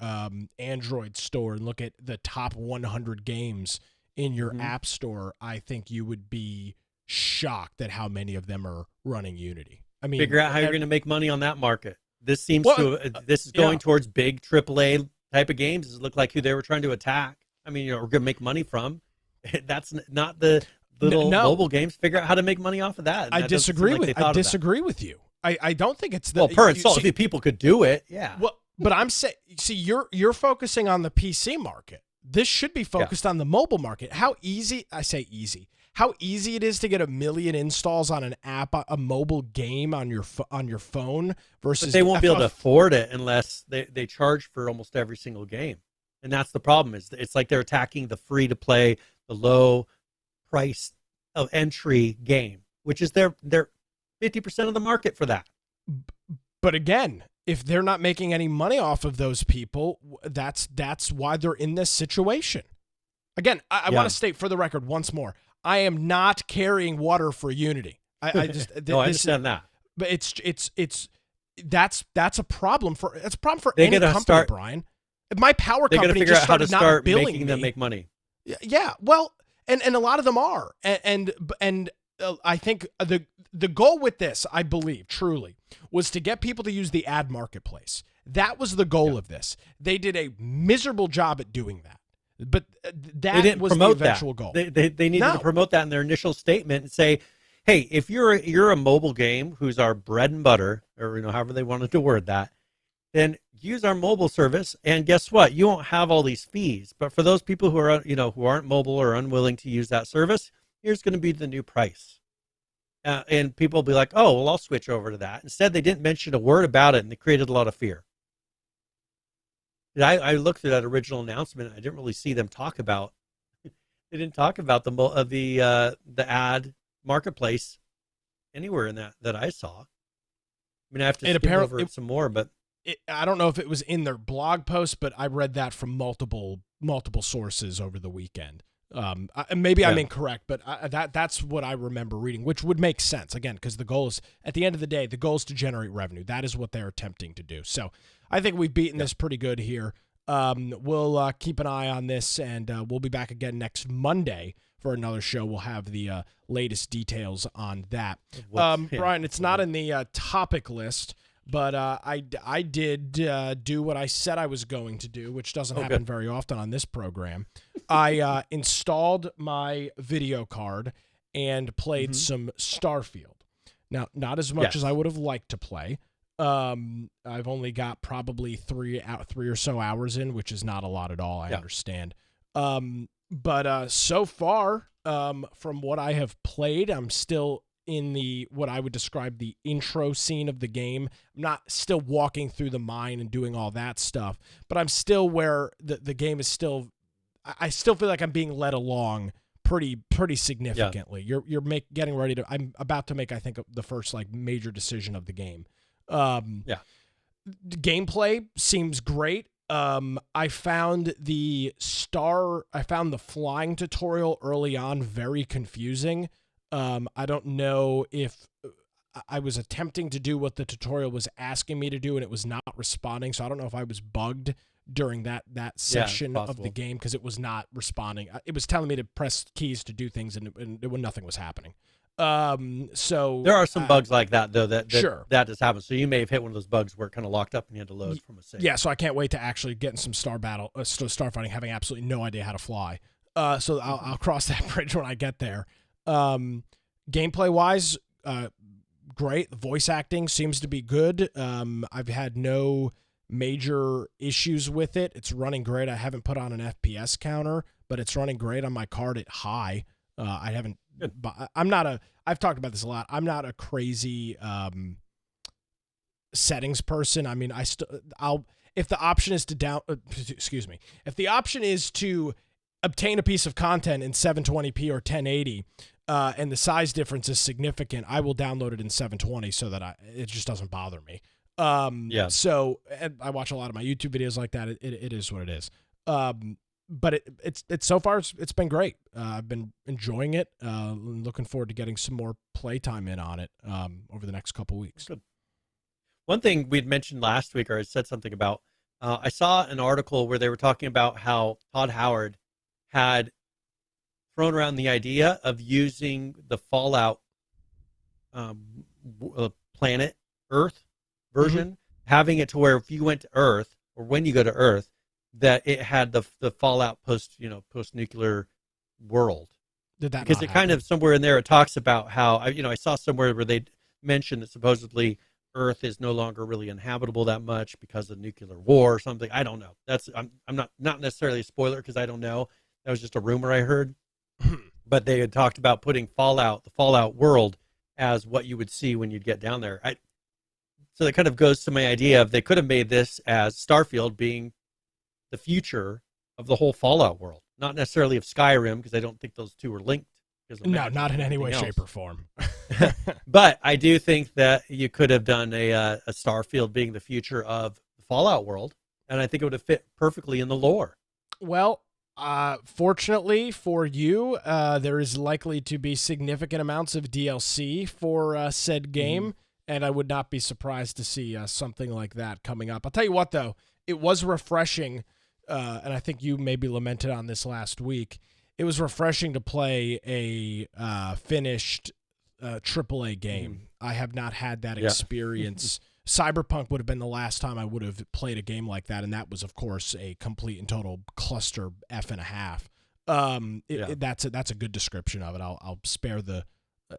Android store and look at the top 100 games in your app store, I think you would be shocked at how many of them are running Unity. I mean, Figure out how you're going to make money on that market. This this is going towards big AAA type of games. Does it look like who they were trying to attack? I mean, we're going to make money from. That's not the little mobile games. Figure out how to make money off of that. I disagree with you. I don't think it's the per install. If people could do it, yeah. Well, but I'm saying, see, you're focusing on the PC market. This should be focused on the mobile market. How easy it is to get 1 million installs on an app, a mobile game on your phone versus. But they won't be able to afford it unless they charge for almost every single game, and that's the problem. Is it's like they're attacking the free to play, the low price of entry game, which is their 50% of the market for that. But again, if they're not making any money off of those people, that's why they're in this situation. Again, I want to state for the record once more, I am not carrying water for Unity. I just no, I understand that. But that's a problem for any company, Brian. My power company just started not billing making them make money. Yeah, well, and a lot of them are, and I think the goal with this, I believe, truly, was to get people to use the ad marketplace. That was the goal of this. They did a miserable job at doing that. But that was the eventual goal. They needed to promote that in their initial statement and say, hey, if you're a mobile game who's our bread and butter, or however they wanted to word that, then use our mobile service, and guess what? You won't have all these fees. But for those people who are who aren't mobile or unwilling to use that service, here's going to be the new price. And people will be like, oh, well, I'll switch over to that. Instead, they didn't mention a word about it, and they created a lot of fear. I looked through that original announcement. I didn't really see them talk about. They didn't talk about the ad marketplace anywhere in that I saw. I mean, I have to skim over it some more, but I don't know if it was in their blog post, but I read that from multiple sources over the weekend. Maybe I'm incorrect, but that's what I remember reading, which would make sense, again, because the goal is, at the end of the day, the goal is to generate revenue. That is what they're attempting to do. So I think we've beaten this pretty good here. We'll keep an eye on this, and we'll be back again next Monday for another show. We'll have the latest details on that. Brian, it's not in the topic list, but I did do what I said I was going to do, which doesn't happen very often on this program. I installed my video card and played some Starfield. Now, not as much as I would have liked to play. I've only got probably three or so hours in, which is not a lot at all. I understand. But so far, from what I have played, I'm still in what I would describe the intro scene of the game. I'm not still walking through the mine and doing all that stuff, but I'm still where the game is still. I still feel like I'm being led along pretty significantly. You're getting ready to. I'm about to make, I think, the first major decision of the game. Gameplay seems great. I found the flying tutorial early on very confusing. I don't know if I was attempting to do what the tutorial was asking me to do and it was not responding. So I don't know if I was bugged during that session of the game, because it was not responding. It was telling me to press keys to do things and nothing was happening. So there are some bugs like that, though, that does happen. So you may have hit one of those bugs where it kind of locked up and you had to load from a save. Yeah, so I can't wait to actually get in some starfighting, having absolutely no idea how to fly. So I'll cross that bridge when I get there. Gameplay wise, great. The voice acting seems to be good. I've had no major issues with it. It's running great. I haven't put on an FPS counter, but it's running great on my card at high. I haven't. I've talked about this a lot. I'm not a crazy settings person. I mean, if the option is to if the option is to obtain a piece of content in 720p or 1080, and the size difference is significant, I will download it in 720 so that it just doesn't bother me. Yeah. So, and I watch a lot of my YouTube videos like that. It is what it is. But it's so far it's been great. I've been enjoying it. Looking forward to getting some more playtime in on it over the next couple weeks. Good. One thing we'd mentioned last week, or I said something about, I saw an article where they were talking about how Todd Howard had thrown around the idea of using the Fallout planet Earth version, having it to where if you went to Earth or when you go to Earth, that it had the Fallout post nuclear world. Did that because not it happen? kind of somewhere in there it talks about how I saw somewhere where they mentioned that supposedly Earth is no longer really inhabitable that much because of nuclear war or something. I don't know. I'm not necessarily a spoiler because I don't know. That was just a rumor I heard. But they had talked about putting the Fallout world, as what you would see when you'd get down there. So that kind of goes to my idea of they could have made this as Starfield being the future of the whole Fallout world, not necessarily of Skyrim, because I don't think those two are linked. No, not in any way, shape, or form. But I do think that you could have done a Starfield being the future of the Fallout world, and I think it would have fit perfectly in the lore. Well, fortunately for you, there is likely to be significant amounts of DLC for said game, and I would not be surprised to see something like that coming up. I'll tell you what, though, it was refreshing, and I think you maybe lamented on this last week. It was refreshing to play a finished AAA game. I have not had that experience. Cyberpunk would have been the last time I would have played a game like that, and that was, of course, a complete and total cluster F and a half. That's a good description of it. I'll spare the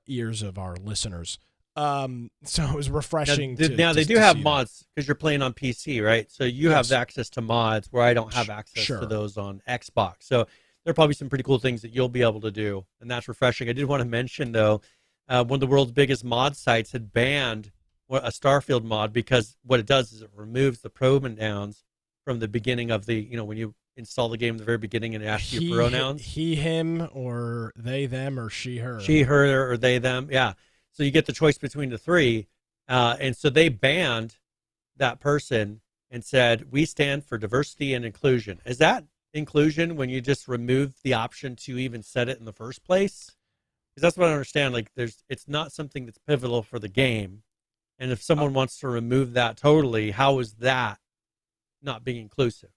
ears of our listeners. So it was refreshing. Now they do have mods because you're playing on PC, right? So you have access to mods where I don't have access to those on Xbox. So there are probably some pretty cool things that you'll be able to do, and that's refreshing. I did want to mention, though, one of the world's biggest mod sites had banned a Starfield mod because what it does is it removes the pronouns from the beginning of the, when you install the game at the very beginning and it asks you pronouns. He, him, or they, them, or she, her. She, her, or they, them, yeah. So you get the choice between the three, and so they banned that person and said, we stand for diversity and inclusion. Is that inclusion when you just remove the option to even set it in the first place? Because that's what I understand. Like, it's not something that's pivotal for the game, and if someone wants to remove that totally, how is that not being inclusive?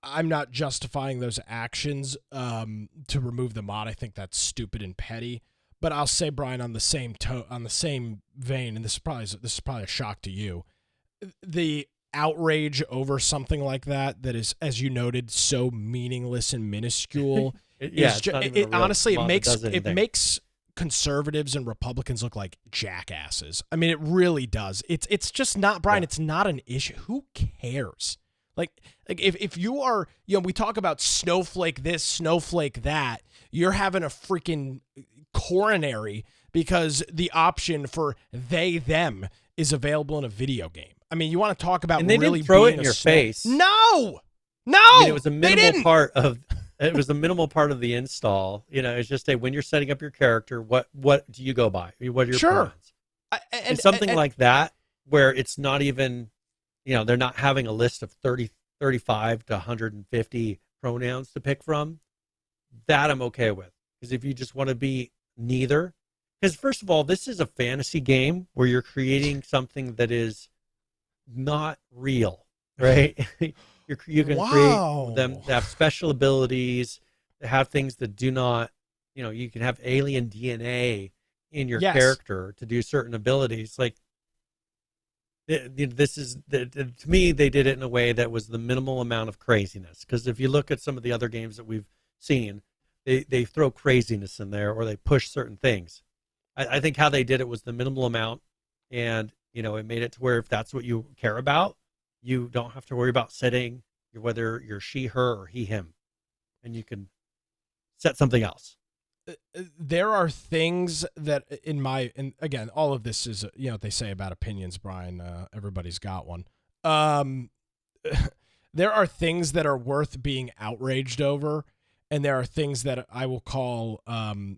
I'm not justifying those actions to remove the mod. I think that's stupid and petty. But I'll say, Brian, on the same vein, and this is probably a shock to you, the outrage over something like that is, as you noted, so meaningless and minuscule. Honestly, it makes conservatives and Republicans look like jackasses. I mean, it really does. It's just not, Brian. It's not an issue. Who cares? Like if you are, we talk about snowflake this, snowflake that. You're having a freaking coronary because the option for they, them is available in a video game. I mean, you want to talk about and they really didn't throw being it in your face. No. I mean, it was a minimal part of. It was a minimal part of the install. It's just when you're setting up your character, what do you go by? What are your pronouns? And something like that, where it's not even, they're not having a list of 35 to 150 pronouns to pick from. That I'm okay with. Because if you just want to be neither, because first of all, this is a fantasy game where you're creating something that is not real, right? You can create them to have special abilities, to have things that do not, you can have alien DNA in your character to do certain abilities. Like, this is, to me, they did it in a way that was the minimal amount of craziness. Because if you look at some of the other games that we've seen, they throw craziness in there or they push certain things. I think how they did it was the minimal amount, and, it made it to where if that's what you care about, you don't have to worry about setting whether you're she, her, or he, him, and you can set something else. There are things that and again, all of this is, what they say about opinions, Brian, everybody's got one. There are things that are worth being outraged over. and there are things that I will call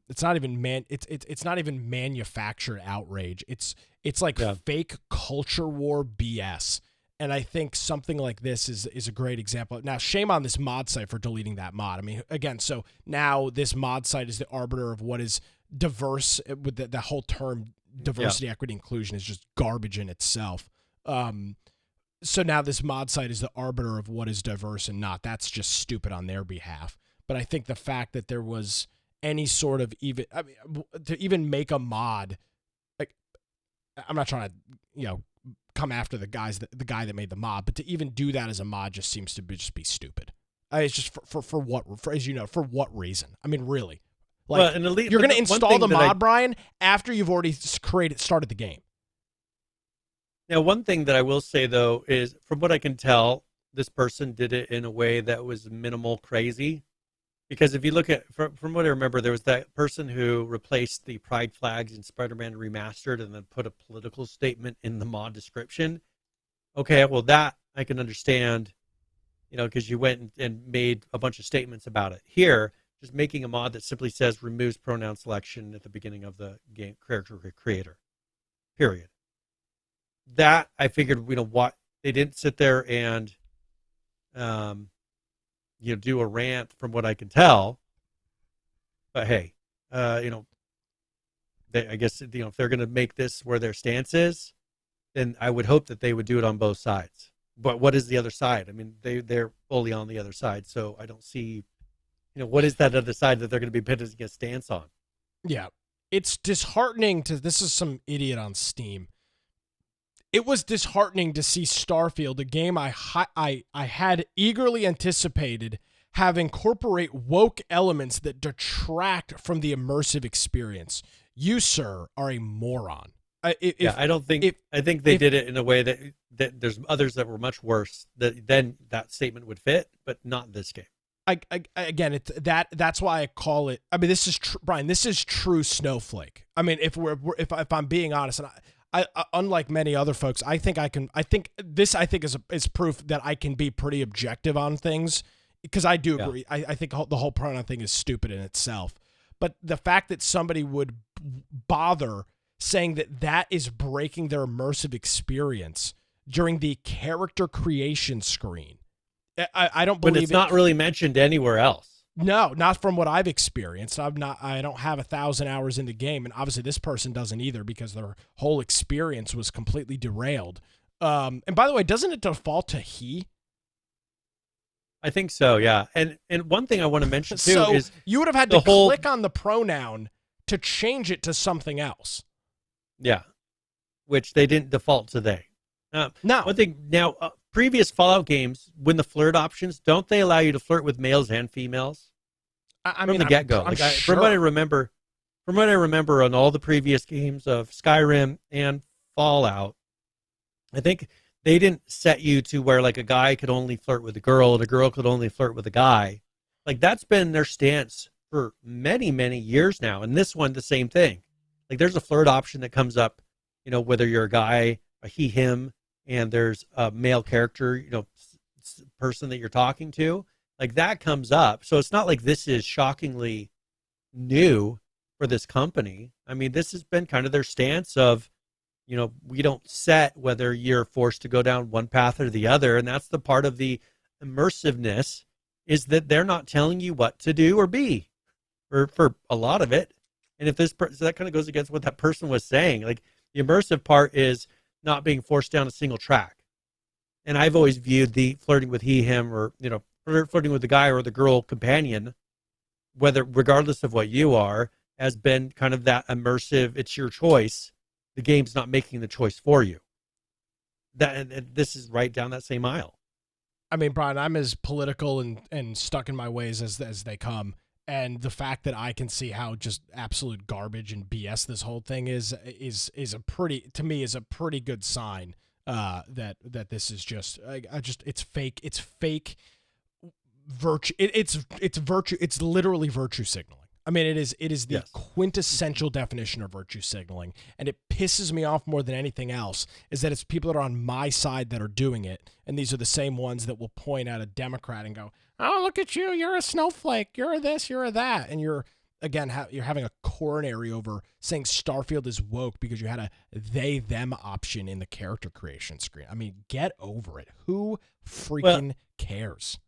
it's not even it's not even manufactured outrage. It's like fake culture war BS. And I think something like this is a great example. Now, shame on this mod site for deleting that mod. I mean, again, so now this mod site is the arbiter of what is diverse. With the whole term diversity, equity, inclusion is just garbage in itself. So now this mod site is the arbiter of what is diverse and not. That's just stupid on their behalf. But I think the fact that there was any sort of to even make a mod, like, I'm not trying to, come after the guy that made the mod, but to even do that as a mod just seems to just be stupid. It's just for what, as you know, for what reason? I mean, really, like, you're going to install the mod, Brian, after you've already started the game. Now, one thing that I will say though is, from what I can tell, this person did it in a way that was minimal crazy. Because if you look at, from what I remember, there was that person who replaced the pride flags in Spider-Man Remastered and then put a political statement in the mod description. Okay, well, that I can understand, because you went and made a bunch of statements about it. Here, just making a mod that simply says removes pronoun selection at the beginning of the game character creator, period. That, I figured, what, they didn't sit there and do a rant, from what I can tell. But hey, I guess, if they're going to make this where their stance is, then I would hope that they would do it on both sides. But what is the other side? I mean, they're fully on the other side, so I don't see, what is that other side that they're going to be pitted against stance on? Yeah, it's disheartening this is some idiot on Steam. It was disheartening to see Starfield, a game I had eagerly anticipated, have incorporate woke elements that detract from the immersive experience. You, sir, are a moron. I think they did it in a way that there's others that were much worse, that then that statement would fit, but not this game. Again, it's that's why I call it. I mean, this is Brian. This is true snowflake. I mean, if I'm being honest, and I unlike many other folks, I think this is proof that I can be pretty objective on things, because I do agree. I think the whole pronoun thing is stupid in itself, but the fact that somebody would bother saying that is breaking their immersive experience during the character creation screen, I don't believe. But it's not really mentioned anywhere else. No, not from what I've experienced. I don't have 1,000 hours in the game, and obviously this person doesn't either, because their whole experience was completely derailed. And by the way, doesn't it default to he? I think so, yeah. And one thing I want to mention too is you would have had to click on the pronoun to change it to something else. Yeah, which they didn't default to they. No. One thing now, previous Fallout games, when the flirt options, don't they allow you to flirt with males and females? I mean, from the get-go. Sure. From what I remember on all the previous games of Skyrim and Fallout, I think they didn't set you to where, like, a guy could only flirt with a girl and a girl could only flirt with a guy. Like, that's been their stance for many, many years now. And this one, the same thing. Like, there's a flirt option that comes up, whether you're a guy, a he, him, and there's a male character, person that you're talking to. Like, that comes up. So it's not like this is shockingly new for this company. I mean, this has been kind of their stance of, we don't set whether you're forced to go down one path or the other. And that's the part of the immersiveness, is that they're not telling you what to do or be for a lot of it. And if so that kind of goes against what that person was saying. Like, the immersive part is not being forced down a single track. And I've always viewed the flirting with he, him, or, flirting with the guy or the girl companion, regardless of what you are, has been kind of that immersive, it's your choice. The game's not making the choice for you. This is right down that same aisle. I mean, Brian, I'm as political and stuck in my ways as they come. And the fact that I can see how just absolute garbage and BS this whole thing is a pretty good sign that this is just it's fake. It's fake virtue. It's virtue. It's literally virtue signaling. I mean, it is the Yes. quintessential definition of virtue signaling, and it pisses me off more than anything else is that it's people that are on my side that are doing it, and these are the same ones that will point at a Democrat and go, "Oh, look at you! You're a snowflake. You're a this. You're a that," and you're again you're having a coronary over saying Starfield is woke because you had a they/them option in the character creation screen. I mean, get over it. Who freaking cares?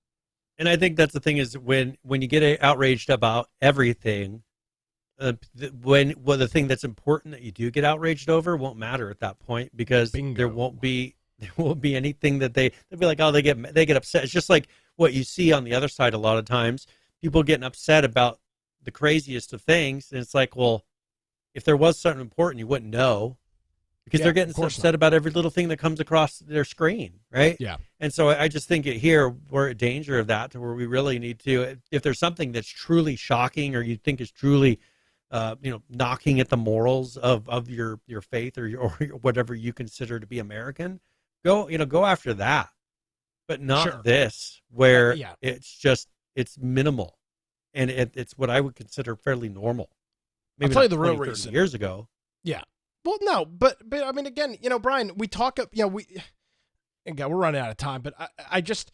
And I think that's the thing is when you get outraged about everything, the thing that's important that you do get outraged over won't matter at that point because Bingo. there won't be anything that they'll be like, oh, they get upset. It's just like what you see on the other side a lot of times, people getting upset about the craziest of things, and it's like, well, if there was something important, you wouldn't know. Because they're getting so upset about every little thing that comes across their screen, right? Yeah. And so I just think here we're in danger of that, to where we really need to, if there's something that's truly shocking or you think is truly, knocking at the morals of your faith or whatever you consider to be American, go after that, but not this where it's minimal, and it's what I would consider fairly normal. Maybe I'll tell you the real reason. Years ago. Yeah. Well, no, but I mean, again, Brian, we talk, we're running out of time, but I just,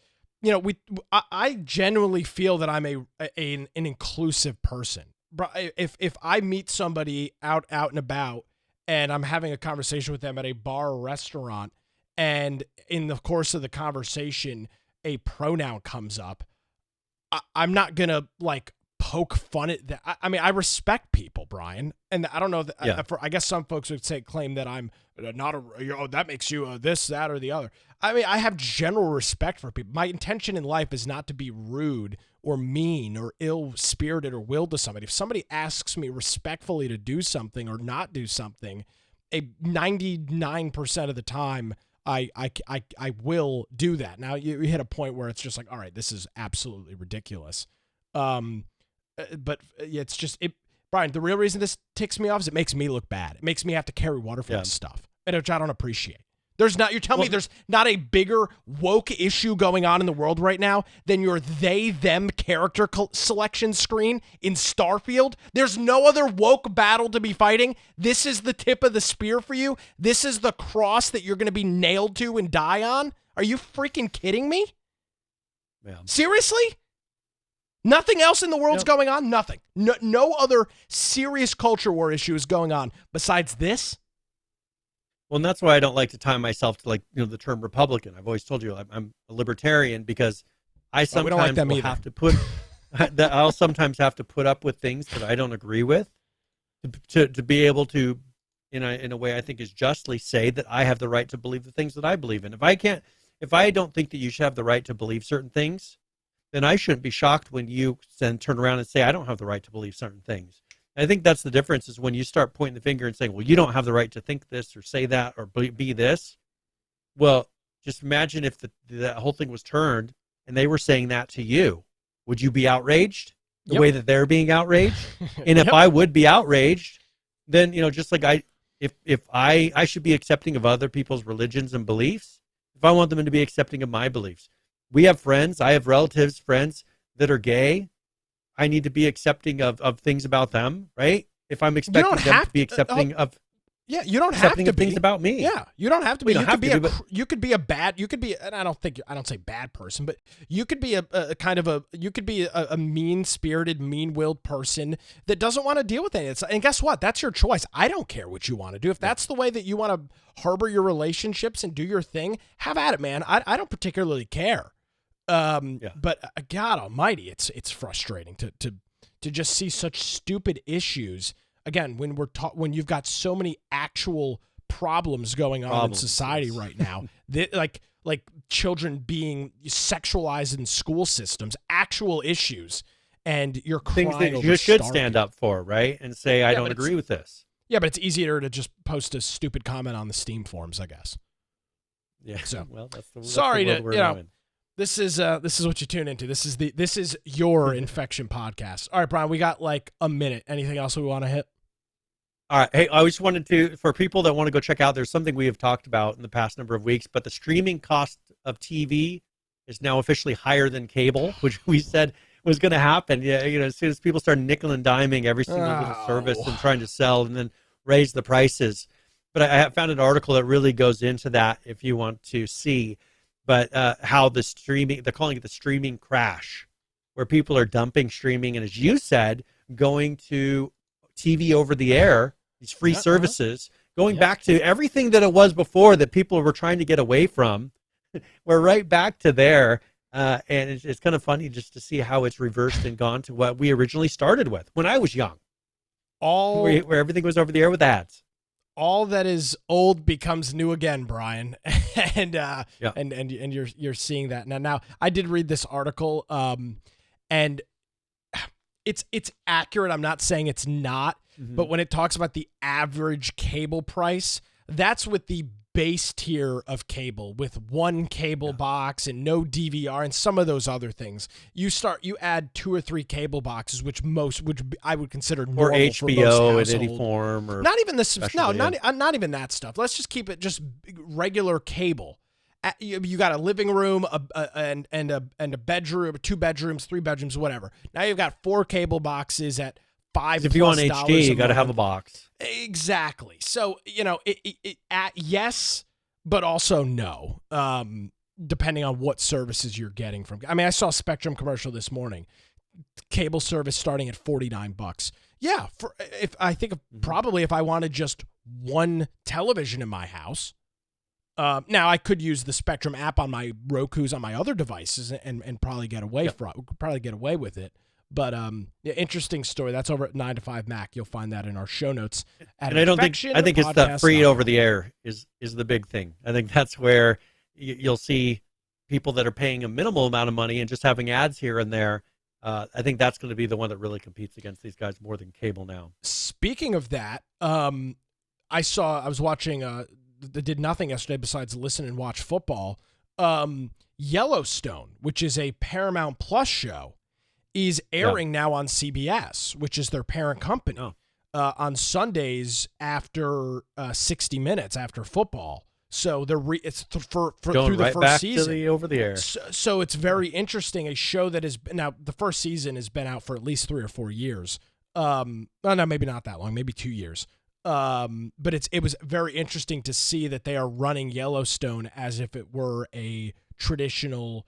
I genuinely feel that I'm an inclusive person. If I meet somebody out and about and I'm having a conversation with them at a bar or restaurant, and in the course of the conversation, a pronoun comes up, I'm not going to poke fun at that. I mean, I respect people, Brian, and I don't know that. I guess some folks would claim that I'm not that makes you this, that, or the other. I mean, I have general respect for people. My intention in life is not to be rude or mean or ill-spirited or willed to somebody. If somebody asks me respectfully to do something or not do something, 99% of the time, I will do that. Now you hit a point where it's just like, all right, this is absolutely ridiculous. But it's just Brian, the real reason this ticks me off is it makes me look bad. It makes me have to carry water for this stuff, which I don't appreciate. You're telling me there's not a bigger woke issue going on in the world right now than your they/them character selection screen in Starfield? There's no other woke battle to be fighting. This is the tip of the spear for you. This is the cross that you're going to be nailed to and die on. Are you freaking kidding me? Yeah. Seriously? Nothing else in the world's going on? Nothing. No other serious culture war issue is going on besides this? Well, and that's why I don't like to tie myself to the term Republican. I've always told you I'm a libertarian because I sometimes will have to put I'll sometimes have to put up with things that I don't agree with to be able to, in a way I think is justly, say that I have the right to believe the things that I believe in. If I don't think that you should have the right to believe certain things, then I shouldn't be shocked when you then turn around and say, I don't have the right to believe certain things. And I think that's the difference, is when you start pointing the finger and saying, well, you don't have the right to think this or say that or be this. Well, just imagine if that whole thing was turned and they were saying that to you. Would you be outraged the way that they're being outraged? And if I would be outraged, then, just like if I should be accepting of other people's religions and beliefs, if I want them to be accepting of my beliefs. We have friends. I have relatives, friends that are gay. I need to be accepting of things about them, right? If I'm expecting them to be accepting of, you don't have to be things about me. Yeah, you don't have to be. You could be and I don't say bad person, but you could be a mean-spirited, mean-willed person that doesn't want to deal with it. And guess what? That's your choice. I don't care what you want to do. If that's the way that you want to harbor your relationships and do your thing, have at it, man. I don't particularly care. But God Almighty, it's frustrating to just see such stupid issues. Again, when you've got so many actual problems going on in society right now, like children being sexualized in school systems, actual issues, and you're crying things that over you should Starfield. Stand up for, right, and say I don't agree with this. Yeah, but it's easier to just post a stupid comment on the Steam forums, I guess. Yeah. So that's the sorry world we're in. This is what you tune into. This is your infection podcast. All right, Brian, we got a minute. Anything else we want to hit? All right. Hey, I just wanted to, for people that want to go check out, there's something we have talked about in the past number of weeks, but the streaming cost of TV is now officially higher than cable, which we said was going to happen. Yeah, as soon as people started nickel and diming every single little service and trying to sell and then raise the prices. But I have found an article that really goes into that if you want to see. But how the streaming, they're calling it the streaming crash, where people are dumping streaming. And as you said, going to TV over the air, these free services, going back to everything that it was before that people were trying to get away from. We're right back to there. And it's kind of funny just to see how it's reversed and gone to what we originally started with when I was young. Where everything was over the air with ads. All that is old becomes new again, Brian, and you're seeing that now. Now, I did read this article, and it's accurate. I'm not saying it's not, but when it talks about the average cable price, that's with the base tier of cable with one cable box and no DVR and some of those other things. You add 2 or 3 cable boxes, which I would consider normal or HBO for most in any form, or not even this. No, not even that stuff. Let's just keep it just regular cable. You got a living room, and a bedroom, 2 bedrooms, 3 bedrooms, whatever. Now you've got 4 cable boxes at $5. If you want HD, you got to have a box. Exactly. So, yes, but also no, depending on what services you're getting from. I mean, I saw a Spectrum commercial this morning, cable service starting at $49. Yeah, probably if I wanted just one television in my house. Now I could use the Spectrum app on my Roku's on my other devices and probably get away with it. But interesting story. That's over at 9 to 5 Mac. You'll find that in our show notes. And I think it's the free over the air is the big thing. I think that's where you'll see people that are paying a minimal amount of money and just having ads here and there. I think that's going to be the one that really competes against these guys more than cable now. Speaking of that, I was watching. Did nothing yesterday besides listen and watch football. Yellowstone, which is a Paramount Plus show, is airing now on CBS, which is their parent company, on Sundays after 60 Minutes after football. So it's for through the first season to the over the air. So it's very interesting. A show that has been now the first season has been out for at least 3 or 4 years. No, maybe not that long, maybe 2 years. But it was very interesting to see that they are running Yellowstone as if it were a traditional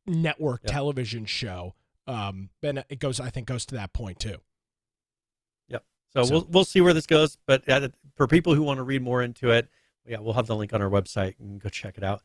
network television show. And it goes to that point too. Yep. So we'll see where this goes. But for people who want to read more into it, we'll have the link on our website and go check it out.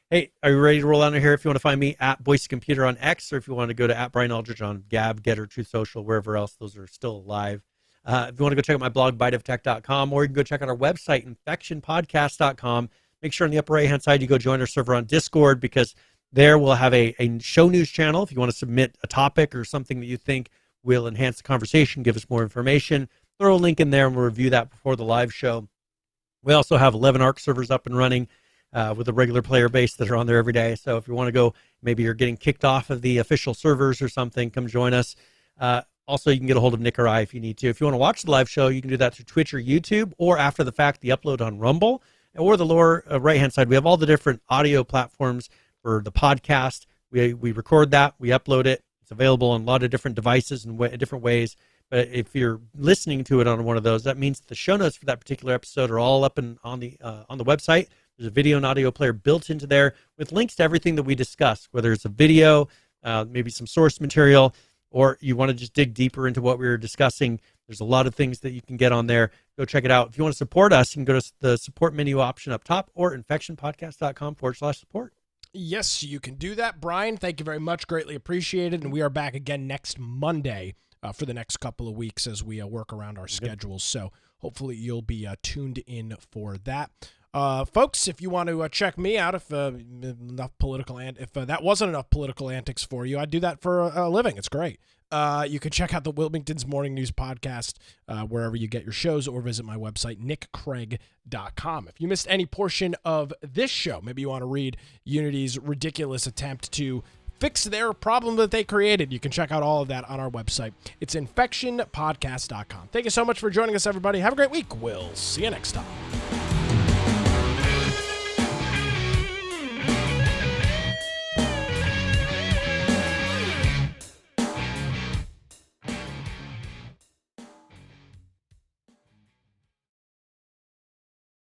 Hey, are you ready to roll out of here? If you want to find me at Boise Computer on X, or if you want to go to at Brian Aldridge on Gab, Getter, Truth Social, wherever else, those are still alive. If you want to go check out my blog, biteoftech.com, or you can go check out our website, infectionpodcast.com. Make sure on the upper right-hand side you go join our server on Discord, because there we'll have a show news channel. If you want to submit a topic or something that you think will enhance the conversation, give us more information, throw a link in there and we'll review that before the live show. We also have 11 ARC servers up and running with a regular player base that are on there every day. So if you want to go, maybe you're getting kicked off of the official servers or something, come join us. Also, you can get a hold of Nick or I if you need to. If you want to watch the live show, you can do that through Twitch or YouTube, or after the fact, the upload on Rumble, or the lower right-hand side. We have all the different audio platforms for the podcast. We record that, we upload it. It's available on a lot of different devices and different ways. But if you're listening to it on one of those, that means the show notes for that particular episode are all up on the website. There's a video and audio player built into there with links to everything that we discuss, whether it's a video, maybe some source material, or you want to just dig deeper into what we were discussing. There's a lot of things that you can get on there. Go check it out. If you want to support us, you can go to the support menu option up top, or infectionpodcast.com/support. Yes, you can do that. Brian, thank you very much. Greatly appreciated. And we are back again next Monday for the next couple of weeks as we work around our schedules. So hopefully you'll be tuned in for that. Folks, if you want to check me out, if that wasn't enough political antics for you, I do that for a living. It's great. You can check out the Wilmington's Morning News podcast wherever you get your shows, or visit my website, nickcraig.com. If you missed any portion of this show, maybe you want to read Unity's ridiculous attempt to fix their problem that they created, you can check out all of that on our website. It's infectionpodcast.com. Thank you so much for joining us, everybody. Have a great week. We'll see you next time.